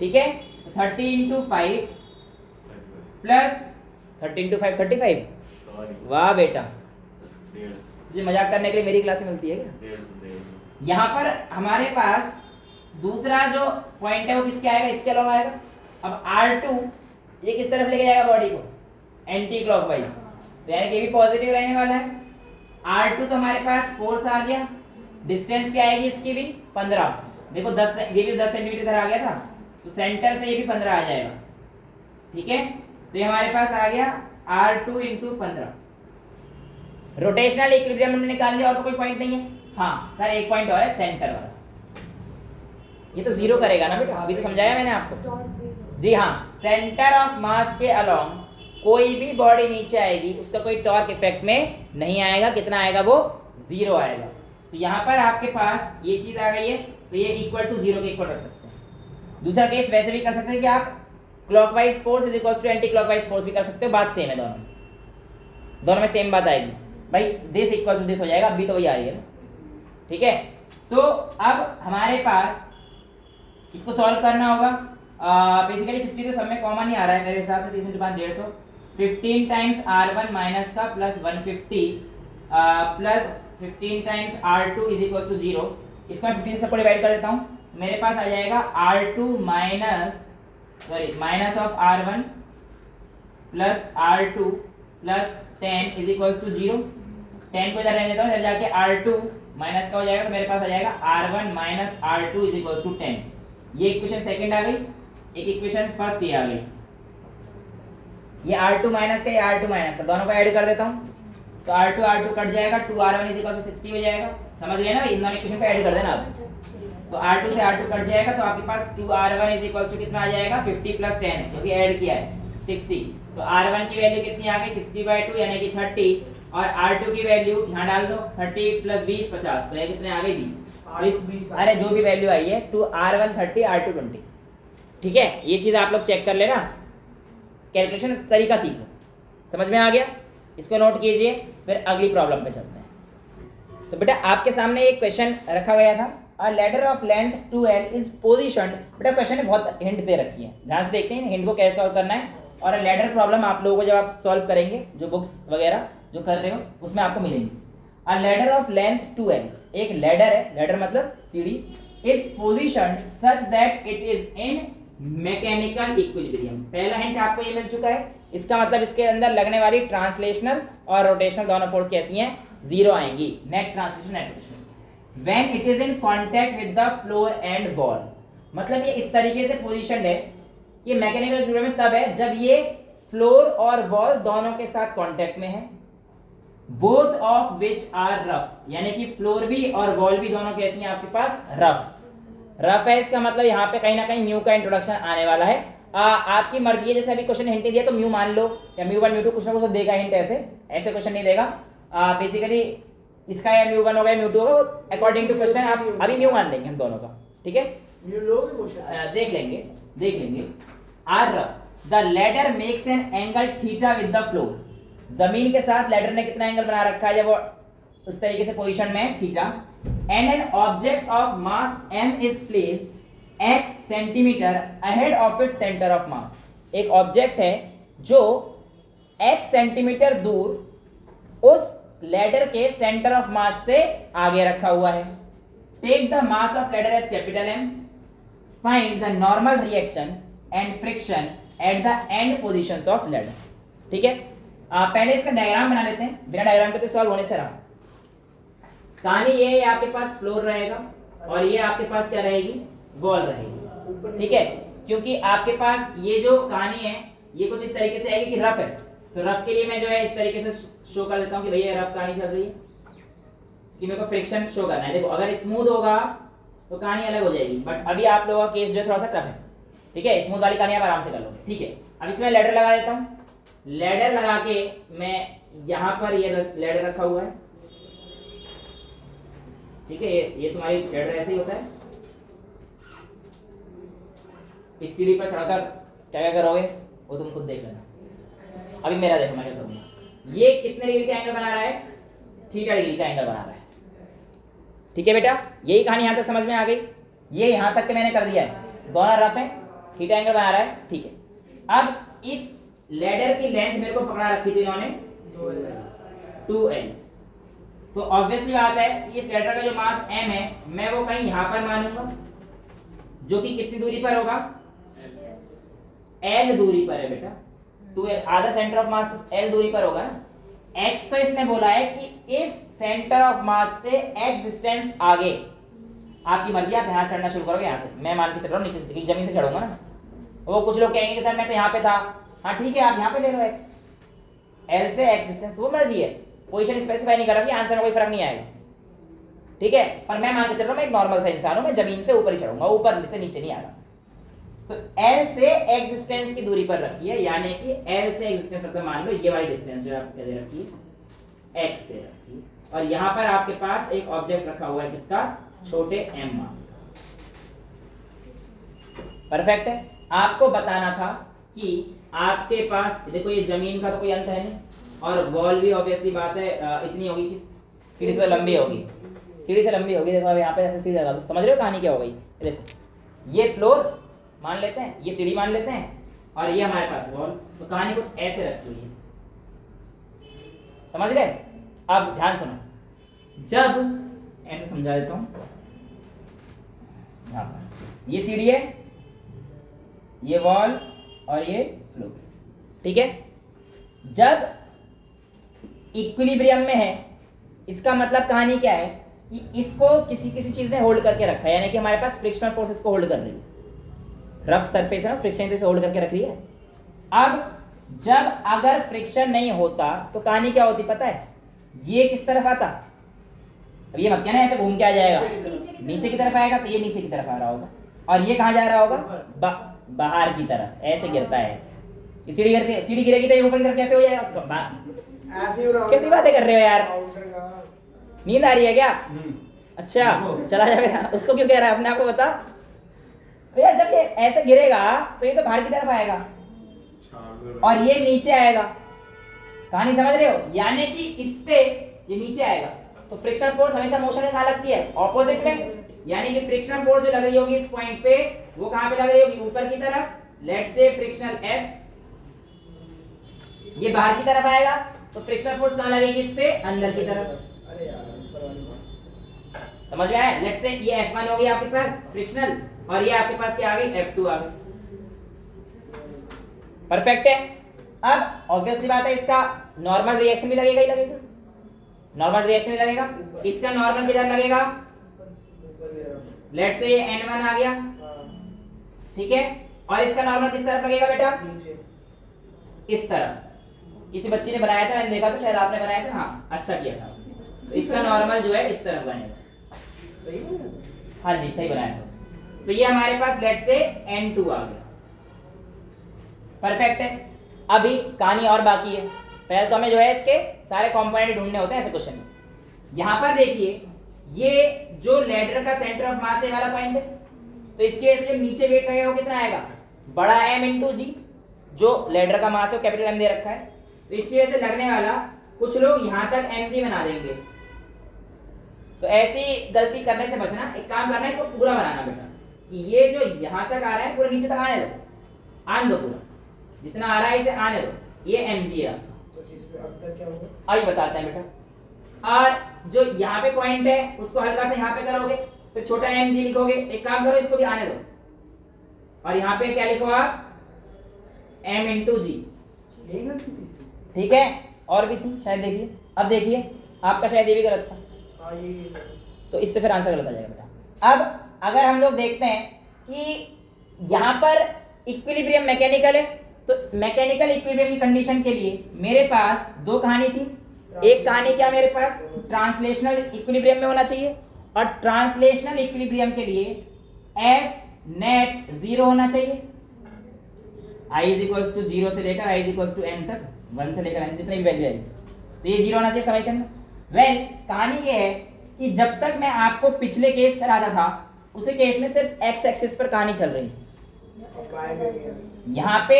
ठीक है। 30 इंटू 5 प्लस 30 इंटू 5 35। वाह बेटा, ये मजाक करने के लिए मेरी क्लास में मिलती है क्या। यहाँ पर हमारे पास दूसरा जो पॉइंट है वो किसके आएगा, इसके अलॉन्ग आएगा। अब R2 ये किस तरफ लेके जाएगा बॉडी को, एंटी क्लॉकवाइज, तो यानी कि ये भी पॉजिटिव रहने वाला है। R2 तो हमारे पास फोर्स आ गया, डिस्टेंस क्या आएगी इसकी भी 15। देखो 10, ये भी 10 सेंटीमीटर इधर आ गया था, तो सेंटर से ये भी 15 आ जाएगा, ठीक है। तो ये हमारे पास आ गया R2 इंटू 15। रोटेशनल इक्विलिब्रियम हमने निकाल लिया, और तो कोई पॉइंट नहीं है। हाँ सर एक पॉइंट और है, सेंटर वाला, ये तो जीरो करेगा ना बेटा, अभी तो समझाया मैंने आपको। जी हाँ, सेंटर ऑफ मास के अलोंग कोई भी बॉडी नीचे आएगी उसका कोई टॉर्क इफेक्ट में नहीं आएगा, कितना आएगा वो 0 आएगा। तो यहाँ पर आपके पास ये चीज आ गई है, तो ये इक्वल टू 0 के इक्वल रख सकते हैं। दूसरा केस वैसे भी कर सकते हैं कि आप clockwise force is equal to anti clockwise force भी कर सकते हो, बात सेम है दोनों में सेम बात आएगी भाई, दिस इक्वल टू दिस हो जाएगा, अभी तो वही आ रही है ना, ठीक है। तो अब हमारे पास इसको सॉल्व करना होगा। बेसिकली 50 तो सब में कॉमन ही आ रहा है मेरे हिसाब से, 30 इंटू 5 150, 15 टाइम्स R1 माइनस का plus 150 plus 15 times R2 is equal to 0। इसको मैं 15 से सबको डिवाइड कर देता हूँ, मेरे पास आ जाएगा R2 minus of R1 plus R2 plus 10 is equal to 0। 10 को इधर रहने देता हूँ, इधर जाके R2 माइनस का हो जाएगा, तो मेरे पास आ जाएगा R1 minus R2 is equal to 10। ये इक्वेशन सेकंड आ गई, एक इक्वेशन फर्स्ट ये आ गई। ये R2 माइनस का, ये R2 माइनस का, दोनों को ऐड कर देता हूँ, तो R2 कट जाएगा, 2R1 इज इक्वल टू 60 हो जाएगा। समझ गए ना भाई, इन दोनों इक्वेशन पे ऐड कर देना आप। तो R2 से R2 कट जाएगा, तो आपके पास 2R1 इज इक्वल टू कितना आ जाएगा 50 प्लस 10, क्योंकि ऐड किया है 60। तो R1 की वैल्यू कितनी आ गई 60/2 यानी कि 30, और R2 की वैल्यू यहाँ डाल दो, 30 प्लस 20 50, तो ये कितने आ गए 20। अरे जो भी वैल्यू आई है, 2R1 30 R2 20, ठीक है। ये चीज आप लोग चेक कर लेना, कैलकुलेशन तरीका सीखो, समझ में आ गया, इसको नोट कीजिए, फिर अगली प्रॉब्लम पे चलते हैं। तो बेटा आपके सामने एक क्वेश्चन रखा गया था, अ ladder of length 2L is positioned. बेटा क्वेश्चन में बहुत हिंट दे रखी है, ध्यान से देखते हैं हिंट को कैसे सॉल्व करना है। और लैडर प्रॉब्लम आप लोगों को जब आप सॉल्व करेंगे, जो बुक्स वगैरह जो कर रहे हो उसमें आपको मिलेंगी। अ लैडर ऑफ लेंथ 2L, एक लैडर है, लैडर मतलब सीढ़ी, is positioned such that it is in mechanical equilibrium. पहला हिंट आपको ये मिल चुका है, इसका मतलब इसके अंदर लगने वाली ट्रांसलेशनल और रोटेशनल दोनों फोर्स कैसी हैं 0 आएंगी, net translation net rotation. When it is in contact with the floor and wall, मतलब ये इस तरीके से पोजीशनड है, ये मैकेनिकल इक्विलिब्रियम में तब है जब ये फ्लोर और वॉल दोनों के साथ कांटेक्ट में है, both of which are rough, यानी कि फ्लोर भी और वॉल भी दोनों कैसी हैं आपके पास रफ है। इसका मतलब यहाँ पे कहीं ना कहीं म्यू का इंट्रोडक्शन आने वाला है। आपकी मर्जी है, जैसे अभी क्वेश्चन हिंट दिया तो म्यू मान लो, या म्यू1 म्यू2 कुछ ना कुछ देगा हिंट, ऐसे क्वेश्चन नहीं देगा। बेसिकली इसका या म्यू1 होगा या म्यू2 होगा, वो अकॉर्डिंग टू क्वेश्चन आप अभी म्यू मान लेंगे हम दोनों का, ठीक है। देख लेंगे। Are rough, the ladder makes an angle theta with the floor, जमीन के साथ लैडर ने कितना एंगल बना रखा है जब वो उस तरीके से पोजीशन में है theta, and an object of mass m is placed x centimetre ahead of its centre of mass. एक ऑब्जेक्ट है जो x सेंटीमीटर दूर उस लैडर के सेंटर ऑफ मास से आगे रखा हुआ है। Take the mass of ladder as capital M, find the normal reaction and friction at the end positions of ladder, ठीक है। पहले इसका डायग्राम बना लेते हैं, बिना डायग्राम के तो सॉल्व होने से रहा। कहानी ये है, आपके पास फ्लोर रहेगा और ये आपके पास क्या रहेगी वॉल रहेगी, ठीक है। क्योंकि आपके पास ये जो कहानी है ये कुछ इस तरीके से आएगी कि रफ है, तो रफ के लिए मैं जो है इस तरीके से शो कर देता हूँ कि भैया रफ कहानी चल रही है, कि मेरे को फ्रिक्शन शो करना है। देखो अगर स्मूथ होगा तो कहानी अलग हो जाएगी, बट अभी आप लोगों का केस जो है थोड़ा सा टफ है, ठीक है। स्मूथ वाली कहानी आप आराम से कर लोगे, ठीक है। अब इसमें लैडर लगा देता हूँ। लैडर लगा के मैं यहाँ पर ये लैडर रखा हुआ है, ठीक है। ये तुम्हारी लैडर ऐसे ही होता है। इस सीढ़ी पर चढ़कर क्या क्या करोगे वो तुम खुद देख लेना। अभी मेरा देखो मैं क्या करूँगा। ये कितने डिग्री का एंगल बना रहा है? थीटा डिग्री का एंगल बना रहा है, ठीक है बेटा। यही कहानी यहाँ तक समझ में आ गई। ये यहाँ तक के मैंने कर दिया है, दोनों रफ है, थीटा एंगल बना रहा है, ठीक है। अब इस लैडर की लेंथ मेरे को पकड़ा रखी थी इन्होंने 2L, तो ऑब्वियसली बात है कि इस लैडर का जो मास m है मैं वो कहीं यहाँ पर मानूंगा, जो कि कितनी दूरी पर होगा? L दूरी पर है बेटा। 2L आधा सेंटर ऑफ मास L दूरी पर होगा ना। x तो इसने बोला है कि इस सेंटर ऑफ मास से x डिस्टेंस आगे। आपकी मर्जी, आप यहाँ चढ़ना शुरू करोगे यहाँ से, मैं मान के चल रहा हूँ नीचे से, जमीन से चढ़ूंगा ना। वो कुछ लोग कहेंगे कि सर मैं तो यहाँ पे था, हाँ ठीक है आप यहाँ पे ले लो x, L से x डिस्टेंस, वो मर्जी है, पोजीशन स्पेसिफाई नहीं कर रहा कि आंसर में कोई फर्क नहीं आएगा, ठीक है। पर मैं मान के चल रहा हूँ मैं एक नॉर्मल सा इंसान हूँ, मैं जमीन से ऊपर ही चढ़ूंगा, ऊपर से नीचे नहीं आएगा। तो L से x डिस्टेंस की दूरी पर रखी है, यानी कि L से x डिस्टेंस मतलब मान लो ये वाली डिस्टेंस जो आप दे रखी है x दे रखी है, और यहाँ पर आपके पास एक ऑब्जेक्ट रखा हुआ है किसका? छोटे m मास का। परफेक्ट है। आपको बताना था कि आपके पास देखो ये जमीन का तो कोई अंत है नहीं, और वॉल भी ऑब्वियसली बात है इतनी होगी कि सीढ़ी से लंबी होगी, सीढ़ी से लंबी होगी। देखो अब यहाँ पे ऐसे सीढ़ी लगा दो, समझ रहे हो कहानी क्या हो गई? देखो ये फ्लोर मान लेते हैं, ये सीढ़ी मान लेते हैं, और ये हमारे पास वॉल, तो कहानी कुछ ऐसे रखी हुई है, समझ गए? अब ध्यान सुनो, जब ऐसे समझा देता हूं, यहाँ पर ये सीढ़ी है, ये वॉल और ये फ्लोर, ठीक है। जब इक्विलिब्रियम में है, इसका मतलब कहानी क्या है कि इसको किसी किसी चीज ने होल्ड करके रखा है, यानी कि हमारे पास फ्रिक्शनल फोर्स इसको होल्ड कर रही है। रफ सरफेस है ना, फ्रिक्शन से होल्ड करके रख रही है। अब जब अगर फ्रिक्शन नहीं होता तो कहानी क्या होती पता है? ये किस तरफ आता? अब ये मत कहना ऐसे घूम के आ जाएगा, नीचे की तरफ आएगा, तो ये नीचे की तरफ आ रहा होगा, और ये कहाँ जा रहा होगा? बाहर की तरफ, ऐसे गिरता है। सीढ़ी गिरती है, सीढ़ी गिरेगी तो ये ऊपर की तरफ कैसे हो जाएगा? कैसी बातें कर रहे हो यार? नींद आ रही है क्या? अच्छा चला जाएगा, उसको क्यों कह रहा है? अपने आप को बता भैया। जब ये ऐसे गिरेगा तो ये तो बाहर की तरफ आएगा और ये नीचे आएगा, कहानी समझ रहे हो? यानी कि इस पे ये नीचे आएगा, तो फ्रिक्शनल फोर्स हमेशा मोशन में कहाँ लगती है? ऑपोजिट में। यानी कि फ्रिक्शनल फोर्स जो लग रही होगी इस पॉइंट पे, वो कहाँ पे लग रही होगी? ऊपर की तरफ। लेट्स से फ्रिक्शनल F, ये बाहर की तरफ आएगा, तो फ्रिक्शनल फोर्स कहाँ लगेगी? इस पे, अंदर की तरफ। समझ में आया? लेट्स से ये F1 हो गया आपके पास फ्रिक्शनल, और ये आपके पास क्या आ गई? F2 आ गई। परफेक्ट है। अब ऑब्वियसली बात है इसका नॉर्मल रिएक्शन भी लगेगा ही लगेगा, नॉर्मल रिएक्शन भी लगेगा। इसका नॉर्मल किधर लगेगा? लेट्स से ये N1 आ गया, ठीक है, और इसका नॉर्मल किस तरफ लगेगा बेटा? इस तरफ। किसी बच्ची ने बनाया था, मैंने देखा था, शायद आपने बनाया था, हाँ अच्छा किया था। तो इसका नॉर्मल जो है इस तरफ बनेगा। हाँ जी सही बनाया था। तो ये हमारे पास लेट्स से N2 आ गया। परफेक्ट है। अभी कहानी और बाकी है। पहले तो हमें जो है इसके सारे कंपोनेंट ढूंढने होते हैं ऐसे क्वेश्चन में। यहाँ पर देखिए ये जो लैडर का सेंटर ऑफ मास है वाला पॉइंट है, तो इसकी वजह से नीचे वेट रहेगा वो कितना आएगा? बड़ा M इंटू जी, जो लैडर का मास है वो कैपिटल M दे रखा है, तो इसकी वजह से लगने वाला कुछ लोग यहाँ तक mg बना देंगे। तो ऐसी गलती करने से बचना, एक काम करना है इसको पूरा बनाना बेटा, कि ये जो यहाँ तक आ रहा है पूरा नीचे तक आने दो, आने दो, पूरा जितना आ रहा है इसे आने दो, ये mg है। तो इसमें अब तक क्या होगा? आइए बताते हैं बेटा। और जो यहाँ पे पॉइंट है उसको हल्का से यहाँ पे करोगे, फिर छोटा mg लिखोगे। एक काम करो इसको भी आने दो, और यहाँ पे क्या लिखो आप? m इंटू जी, यही गलती थी इसमें? ठीक है। और भी थी शायद, देखिए अब देखिए आपका शायद ये भी गलत था, हाँ ये तो इससे फिर आंसर गलत आ जाएगा बेटा। अब अगर हम लोग देखते हैं कि यहां पर इक्विलिब्रियम मैकेनिकल है, तो मैकेनिकल इक्विलिब्रियम की कंडीशन के लिए मेरे पास दो कहानी थी। एक कहानी क्या मेरे पास ट्रांसलेशनल इक्विलिब्रियम में होना चाहिए, और ट्रांसलेशनल इक्विलिब्रियम के लिए एफ नेट 0 होना चाहिए। i इज इक्वल्स टू 0 से लेकर i is equals to n तक, 1 से लेकर n जितनी भी वैल्यू आएगी तो ये 0 होना चाहिए समेशन में। वेल कहानी ये है कि जब तक मैं आपको पिछले केस कराता था उसी केस में सिर्फ x एक्सिस पर कहानी चल रही है। यहाँ पे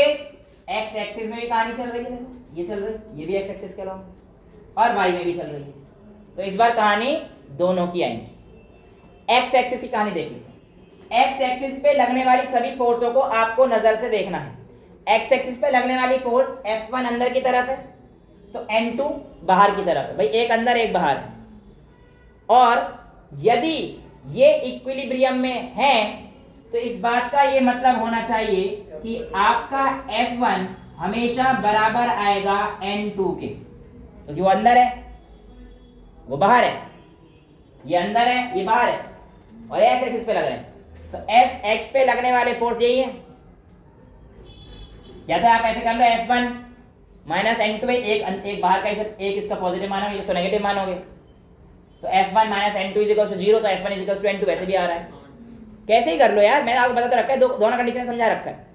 x एक्सिस में भी कहानी चल रही है, देखो ये चल रही है, ये भी x एक्सिस के अलावा और y में भी चल रही है। तो इस बार कहानी दोनों की आएंगी। x एक्सिस की कहानी देख लीजिए। x एक्सिस पे लगने वाली सभी फोर्सों को आपको नजर से देखना है। x एक्सिस पे लगने वाली फोर्स F1 अंदर की तरफ है तो N2 बाहर की तरफ है, भाई एक अंदर एक बाहर है। और यदि ये इक्विलिब्रियम में है तो इस बात का ये मतलब होना चाहिए कि आपका F1 हमेशा बराबर आएगा N2 के, क्योंकि वो अंदर है वो बाहर है, ये अंदर है ये बाहर है और x एक्सिस पे लग रहे हैं, तो Fx पे लगने वाले फोर्स यही है। या तो आप ऐसे कर लो F1 माइनस N2, एक बाहर का एक इसका पॉजिटिव मानोगे इसको नेगेटिव मानोगे, तो F1 minus N2 is equals to 0, तो F1 is equals to N2 ऐसे भी आ रहा है। कैसे ही कर लो यार, मैंने आपको बता तो रखा है, दोनों कंडीशन समझा रखा है।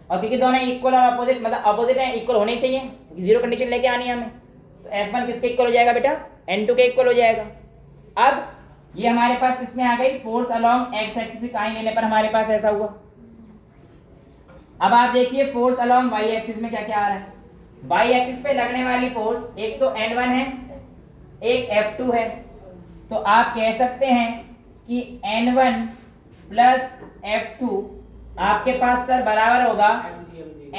और क्योंकि दोनों इक्वल और अपोजिट, मतलब अपोजिट है, इक्वल होने चाहिए, क्योंकि जीरो कंडीशन लेके आनी है हमें, तो F1 किसके इक्वल हो जाएगा बेटा, N2 के इक्वल हो जाएगा। अब ये हमारे पास किसमें आ गई, फोर्स अलोंग x एक्सिस की कहानी लेने पर हमारे पास ऐसा हुआ। अब आप देखिए फोर्स अलोंग y एक्सिस में क्या क्या आ रहा है। y एक्सिस पे लगने वाली फोर्स एक तो N1 है एक F2 है, तो आप कह सकते हैं कि N1 प्लस F2 आपके पास सर बराबर होगा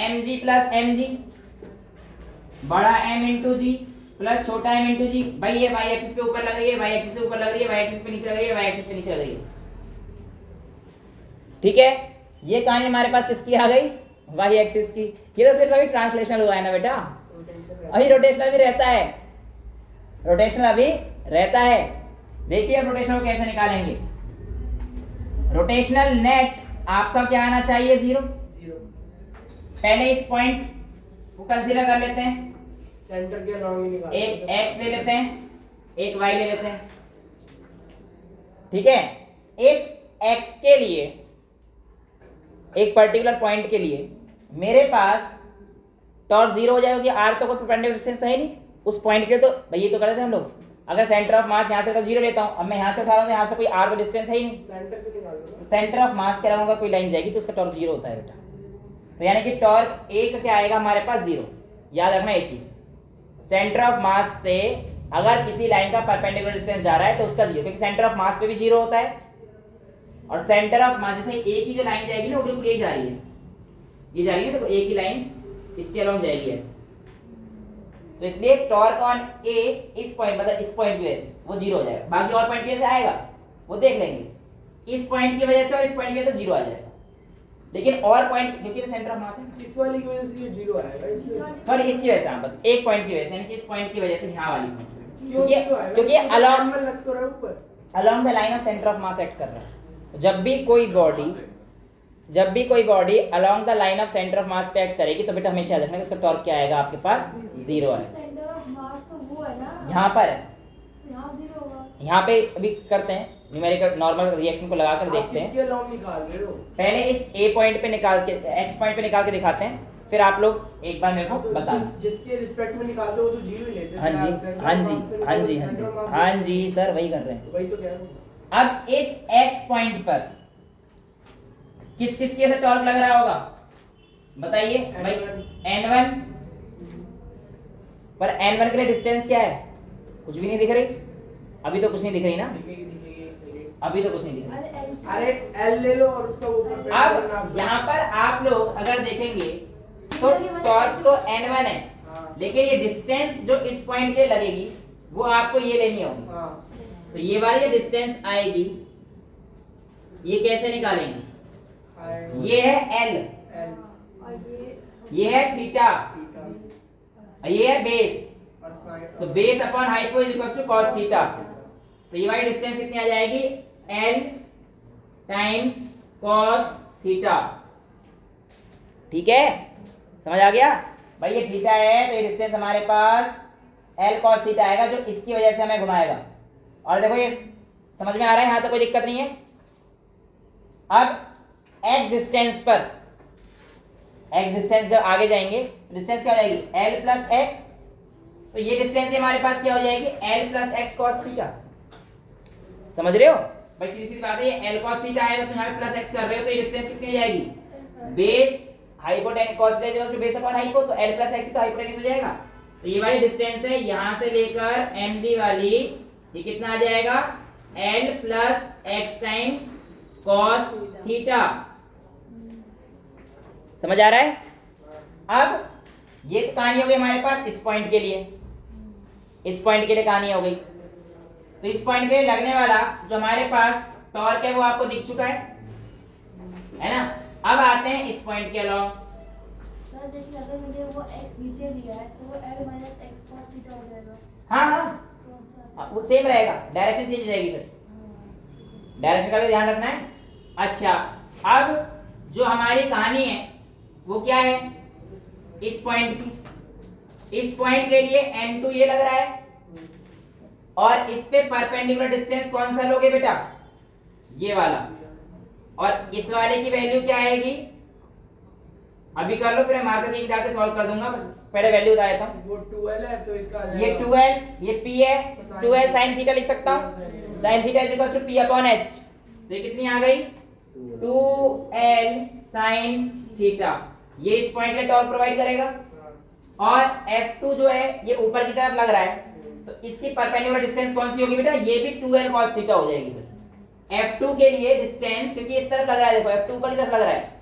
mg प्लस mg, बड़ा M इंटू जी प्लस छोटा m इंटू जी। भाई ये y एक्सिस पे ऊपर लग रही है, y एक्सिस से ऊपर लग रही है, y एक्सिस पे नीचे लग रही है, y एक्सिस पे नीचे लग रही है। ठीक है, ये कहानी हमारे पास किसकी आ गई, y एक्सिस की। ये तो सिर्फ अभी ट्रांसलेशनल हुआ है ना बेटा, अभी रोटेशनल भी रहता है, रोटेशनल अभी रहता है। देखिए अब रोटेशनल कैसे निकालेंगे। रोटेशनल नेट आपका क्या आना चाहिए, 0। पहले इस पॉइंट को कंसीडर कर लेते हैं, सेंटर के अलोंग ही निकाल, एक x ले लेते हैं एक y ले लेते हैं। ठीक है, इस x के लिए एक पर्टिकुलर पॉइंट के लिए मेरे पास टॉर्क 0 हो जाएगा, r तो कोई परपेंडिकुलर डिस्टेंस तो है नहीं उस पॉइंट के, तो भाई ये तो करते हैं हम लोग। अगर सेंटर ऑफ मास यहाँ से तो 0 लेता हूँ, अब मैं यहाँ से उठा रहा हूँ, यहाँ से कोई r तो डिस्टेंस है ही नहीं, सेंटर से निकाल लो। सेंटर ऑफ मास के अलावा कोई लाइन जाएगी तो उसका टॉर्क 0 होता है बेटा। तो यानी कि टॉर्क A का क्या आएगा हमारे पास, 0। याद रखना ये चीज, सेंटर ऑफ मास से अगर किसी लाइन का परपेंडिकुलर डिस्टेंस जा रहा है तो उसका 0, क्योंकि सेंटर ऑफ मास पे भी 0 होता है। और सेंटर ऑफ मास जैसे A की जो लाइन जाएगी ना वो बिल्कुल यही जा रही है, ये जा रही है, तो A की लाइन इसके अलोंग जाएगी ऐसे, तो इसलिए टॉर्क ऑन A इस पॉइंट मतलब इस पॉइंट की वजह से वो 0 हो जाएगा। बाकी और पॉइंट की वजह से आएगा वो देख लेंगे, इस पॉइंट की वजह से और इस पॉइंट की वजह से 0 आ जाएगा। लेकिन और पॉइंट क्योंकि सेंटर ऑफ मास है, इस वाली की वजह से ये 0 आएगा, इसलिए सॉरी इसकी वजह से, हाँ बस एक पॉइंट की वजह से, यानी कि इस पॉइंट की वजह से यहाँ वाली पॉइंट से, क्यों 0 आएगा, क्योंकि अलोंग लग तो रहा है ऊपर, along the line of centre of mass act कर रहा है। तो जब भी कोई body along the line of centre of mass पे एक्ट करेगी तो बेटा हमेशा याद रखना कि उसका टॉर्क क्या आएगा आपके पास, 0 है। सेंटर ऑफ मास तो वो है ना, यहाँ पर है, यहाँ 0 होगा। यहाँ पे अभी करते हैं न्यूमेरिकल नॉर्मल रिएक्शन को लगाकर देखते हैं। किसके अलोंग निकाल रहे हो? पहले इस A पॉइंट पे निकाल के X पॉइंट पे निकाल के दिखाते हैं, फिर आप लोग एक बार मेरे को तो बता। जिसके रिस्पेक्ट में निकालते हो वो तो 0 ही लेते हैं। हाँ जी हाँ जी हाँ जी हाँ जी हाँ जी सर वही कर रहे हैं। वही तो कह रहा हूँ। अब इस X पॉइंट पर किस किस के से टॉर्क लग रहा होगा बताइए भाई, N1 पर N1 के लिए डिस्टेंस क्या है, कुछ भी नहीं दिख रही, अभी तो कुछ नहीं दिख रही ना, अभी तो कुछ नहीं दिख रही। अरे L ले लो और उसका वो अब यहाँ पर आप लोग अगर देखेंगे तो टॉर्क तो N1 है, लेकिन ये डिस्टेंस जो इस पॉइंट के लगेगी वो आपको ये लेनी होगी। तो ये वाली जो डिस्टेंस आएगी ये कैसे निकालेंगे, ये है L, ये है थीटा, ये है बेस, तो base upon hypo is equal to cos theta. तो ये वाली डिस्टेंस कितनी आ जाएगी, L टाइम्स कॉस थीटा। ठीक है, समझ आ गया भाई? ये थीटा है तो ये डिस्टेंस हमारे पास L cos थीटा आएगा जो इसकी वजह से हमें घुमाएगा। और देखो ये समझ में आ रहा है, यहाँ तो कोई दिक्कत नहीं है। अब x डिस्टेंस पर, x डिस्टेंस जब आगे जाएंगे डिस्टेंस क्या हो जाएगी? L plus x. तो ये डिस्टेंस हमारे पास क्या हो जाएगी? L plus x cos theta. समझ रहे हो भाई? सीधी सीधी बात है, ये L cos थीटा है तो यहाँ पे प्लस एक्स कर रहे हो तो ये डिस्टेंस कितनी हो जाएगी? Base hypotenuse cos theta equals to base upon hypo, तो L प्लस एक्स तो हाइपोटेन्यूस हो जाएगा। तो ये वाली डिस्टेंस है यहाँ से लेकर mg वाली, ये कितना आ जाएगा? L plus x times cos theta. समझ आ रहा है? अब ये कहानी हो गई हमारे पास इस पॉइंट के लिए, इस पॉइंट के लिए कहानी हो गई। तो इस पॉइंट के लिए लगने वाला जो हमारे पास टॉर्क है वो आपको दिख चुका है ना? अब आते हैं इस पॉइंट के अलॉन्ग। सर देखिए अगर मुझे वो x नीचे लिया है तो वो L minus x cos theta हो जाएगा। हाँ, वो सेम रहेगा, डायरेक्शन चेंज हो जाएगी, फिर डायरेक्शन का भी ध्यान रखना है। अच्छा, अब जो हमारी कहानी है वो क्या है? इस पॉइंट की, इस पॉइंट के लिए n2 ये लग रहा है और इस पे परपेंडिकुलर डिस्टेंस कौन सा लोगे बेटा? ये वाला। और इस वाले की वैल्यू क्या आएगी? अभी कर लो, फिर मैं मार्कर की डाल के सॉल्व कर दूंगा, बस पहले वैल्यू बता देता हूं। वो 12 है तो इसका आ ये जाएगा 12, ये p है, 12 sin थीटा लिख सकता हूं। sin theta is equal to p upon h। तो ये कितनी आ गई? 2l sin theta. ये इस पॉइंट के लिए टॉर्क प्रोवाइड करेगा। और F2 जो है ये ऊपर की तरफ लग रहा है तो इसकी परपेंडिकुलर डिस्टेंस कौन सी होगी बेटा? ये भी 2l cos थीटा हो जाएगी। फिर F2 के लिए डिस्टेंस, क्योंकि इस तरफ लग रहा है, देखो F2 ऊपर की तरफ लग रहा है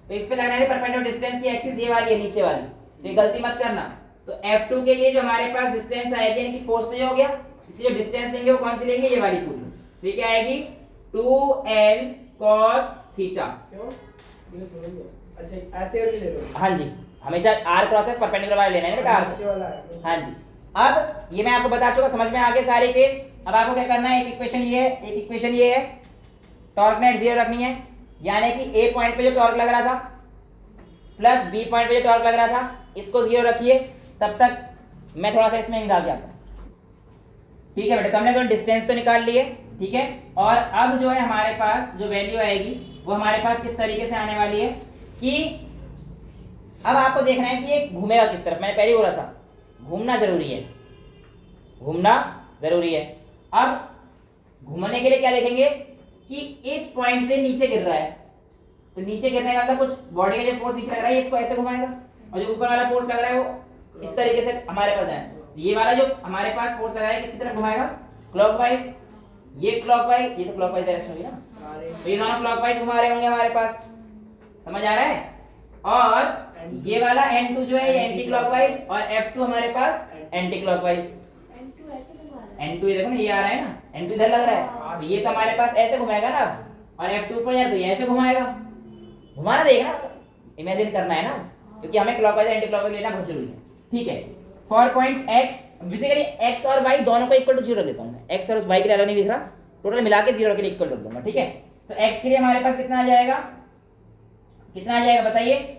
तो इस पे लगने वाली परपेंडिकुलर डिस्टेंस की एक्सिस ये वाली है, नीचे वाली, तो ये गलती मत करना। तो F2 के लिए जो हमारे पास डिस्टेंस आएगी, यानी कि फोर्स तो ये हो गया, इसलिए जो डिस्टेंस लेंगे वो कौन सी लेंगे? ये वाली पूरी। तो ये क्या आएगी? 2l cos theta. क्यों? ये थोड़ा ही है। अच्छा ऐसे वाली ले लो। हाँ जी, हमेशा r क्रॉस है परपेंडिकुलर वाला लेना है बेटा, नीचे वाला है। हाँ जी। अब ये मैं आपको बता चुका, समझ में आ गए सारे केस। अब आपको क्या करना है? एक इक्वेशन ये है, एक इक्वेशन ये है, टॉर्क नेट 0 रखनी है, यानी कि ए पॉइंट पे जो टॉर्क लग रहा था प्लस बी पॉइंट पे जो टॉर्क लग रहा था इसको 0 रखिए। तब तक मैं थोड़ा सा इसमें निकाल के आता हूं। ठीक है बेटा, तो हमने डिस्टेंस तो निकाल लिए, ठीक है। और अब जो है हमारे पास जो वैल्यू आएगी वो हमारे पास किस तरीके से आने वाली है कि अब आपको देखना है कि ये घूमेगा किस तरफ। मैंने पहले बोला था घूमना जरूरी है, घूमना जरूरी है। अब घूमने के लिए क्या देखेंगे कि इस पॉइंट से नीचे गिर रहा है, तो नीचे गिरने का मतलब कुछ बॉडी का जो फोर्स नीचे लग रहा है इसको ऐसे घुमाएगा, और जो ऊपर वाला फोर्स लग रहा है वो इस तरीके से हमारे पास है। ये वाला जो हमारे पास फोर्स लग रहा है किसी तरफ घुमाएगा? क्लॉकवाइज। ये क्लॉकवाइज, ये तो क्लॉकवाइज डायरेक्शन होगी ना, तो ये दोनों क्लॉकवाइज घुमा रहे होंगे हमारे पास। समझ आ रहा है? और ये वाला N2 जो है ये एंटी क्लॉकवाइज और F2 हमारे पास एंटी क्लॉकवाइज। N2 ऐसे घुमा रहा है। N2 ये देखो ना, ये आ रहा है ना, N2 इधर लग रहा है, तो ये तो हमारे पास ऐसे घुमाएगा ना। और F2 पर यार तो ये ऐसे घुमाएगा। घुमाना देखना, इमेजिन करना है ना, क्योंकि हमें क्लॉकवाइज एंटी क्लॉकवाइज लेना बहुत जरूरी है। ठीक है, for point x, basically x और y दोनों को इक्वल टू 0 देता हूं मैं। x और उस y के लिए अलग नहीं लिख रहा, टोटल मिला के 0 के लिए इक्वल कर दूंगा। ठीक है, तो x के लिए हमारे पास कितना आ जाएगा? कितना आ जाएगा बताइए?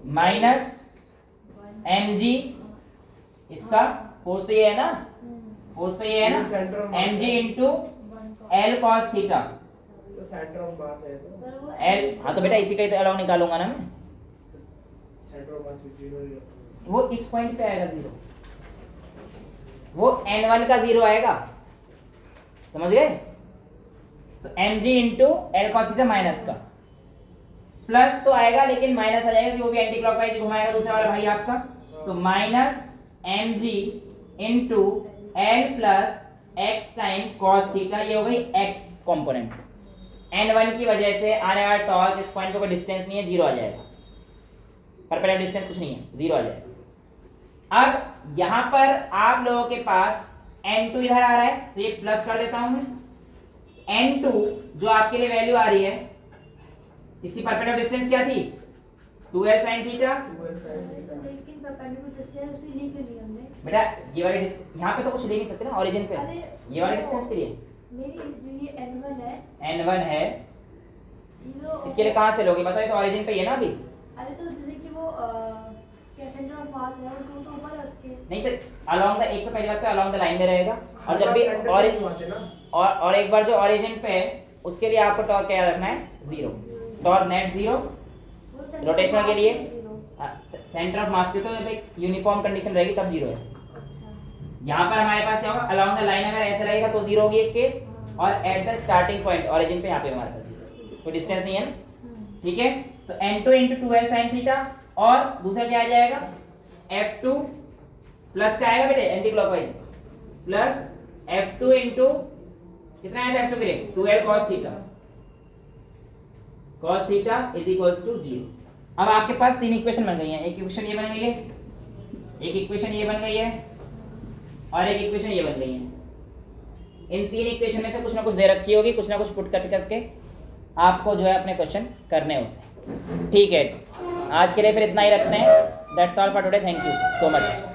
माइनस mg, इसका फोर्स तो ये है ना, फोर्स तो ये है ना, mg into l cos theta. तो सेंटर ऑफ मास है तो सर वो l, हाँ तो बेटा इसी का ही तो अलॉन्ग निकालूंगा ना मैं। सेंटर ऑफ मास 0 वो इस पॉइंट पे आएगा 0, वो n1 का 0 आएगा। समझ गए? तो mg into l cos theta minus का, प्लस तो आएगा लेकिन माइनस आ जाएगा क्योंकि वो भी एंटी क्लॉकवाइज घुमाएगा दूसरा वाला भाई आपका। तो minus mg into l plus x time cos theta, ये हो गई x कंपोनेंट। n1 की वजह से आने वाला टॉर्क इस पॉइंट पे कोई डिस्टेंस नहीं है, 0 आ जाएगा। परपेंडिकुलर डिस्टेंस कुछ नहीं है, 0 आ जाएगा। अब यहां पर आप लोगों के पास n2 इधर आ रहा है तो ये प्लस कर देता हूं मैं। n2 जो आपके लिए वैल्यू आ रही है, इसकी परपेंडिकुलर डिस्टेंस क्या थी? 2l sin theta. लेकिन परपेंडिकुलर डिस्टेंस उसी ली के लिए हमने। बेटा ये वाले यहां पे तो कुछ ले नहीं सकते ना ओरिजिन पे, अरे ये वाले डिस्टेंस के लिए मेरी जो ये n1 है, n1 है, इसके लिए कहाँ से लोगे बताओ, ये तो ऑरिजिन पे ही है ना अभी। अरे तो जैसे कि वो क्या सेंटर ऑफ मास है और तो ऊपर है उसके। नहीं तो अलोंग द, एक तो पहली बात तो अलोंग द लाइन में रहेगा, और जब भी सेंटर और से पहुंचे ना। और एक बार जो ओरिजिन पे है उसके लिए आपको टॉर्क क्या रखना है, 0। टॉर्क नेट 0, वो center रोटेशन of के mass लिए है zero। सेंटर ऑफ मास पे तो जब एक यूनिफॉर्म कंडीशन रहेगी तब 0 है। अच्छा। यहाँ पर हमारे पास क्या होगा, अलोंग द लाइन अगर ऐसे रहेगा तो 0 होगी एक केस, और at the starting point origin पे यहाँ पे हमारे पास 0, कोई डिस्टेंस नहीं है ना, ठीक है। तो n2 × 2l sin थीटा, और दूसरा क्या आ जाएगा, f2 प्लस क्या आएगा बेटे एंटी क्लॉकवाइज, प्लस f2 × कितना आया था f2 के लिए, 2l cos theta, cos theta is equals to 0। अब आपके पास तीन इक्वेशन बन गई हैं, एक इक्वेशन ये बन गई है, एक इक्वेशन ये बन गई है, और एक इक्वेशन ये बन गई है। इन तीन इक्वेशन में से कुछ ना कुछ दे रखी होगी, कुछ ना कुछ पुट करके आपको जो है अपने क्वेश्चन करने होते हैं, ठीक है। आज के लिए फिर इतना ही रखते हैं। That's all for today, thank you so much.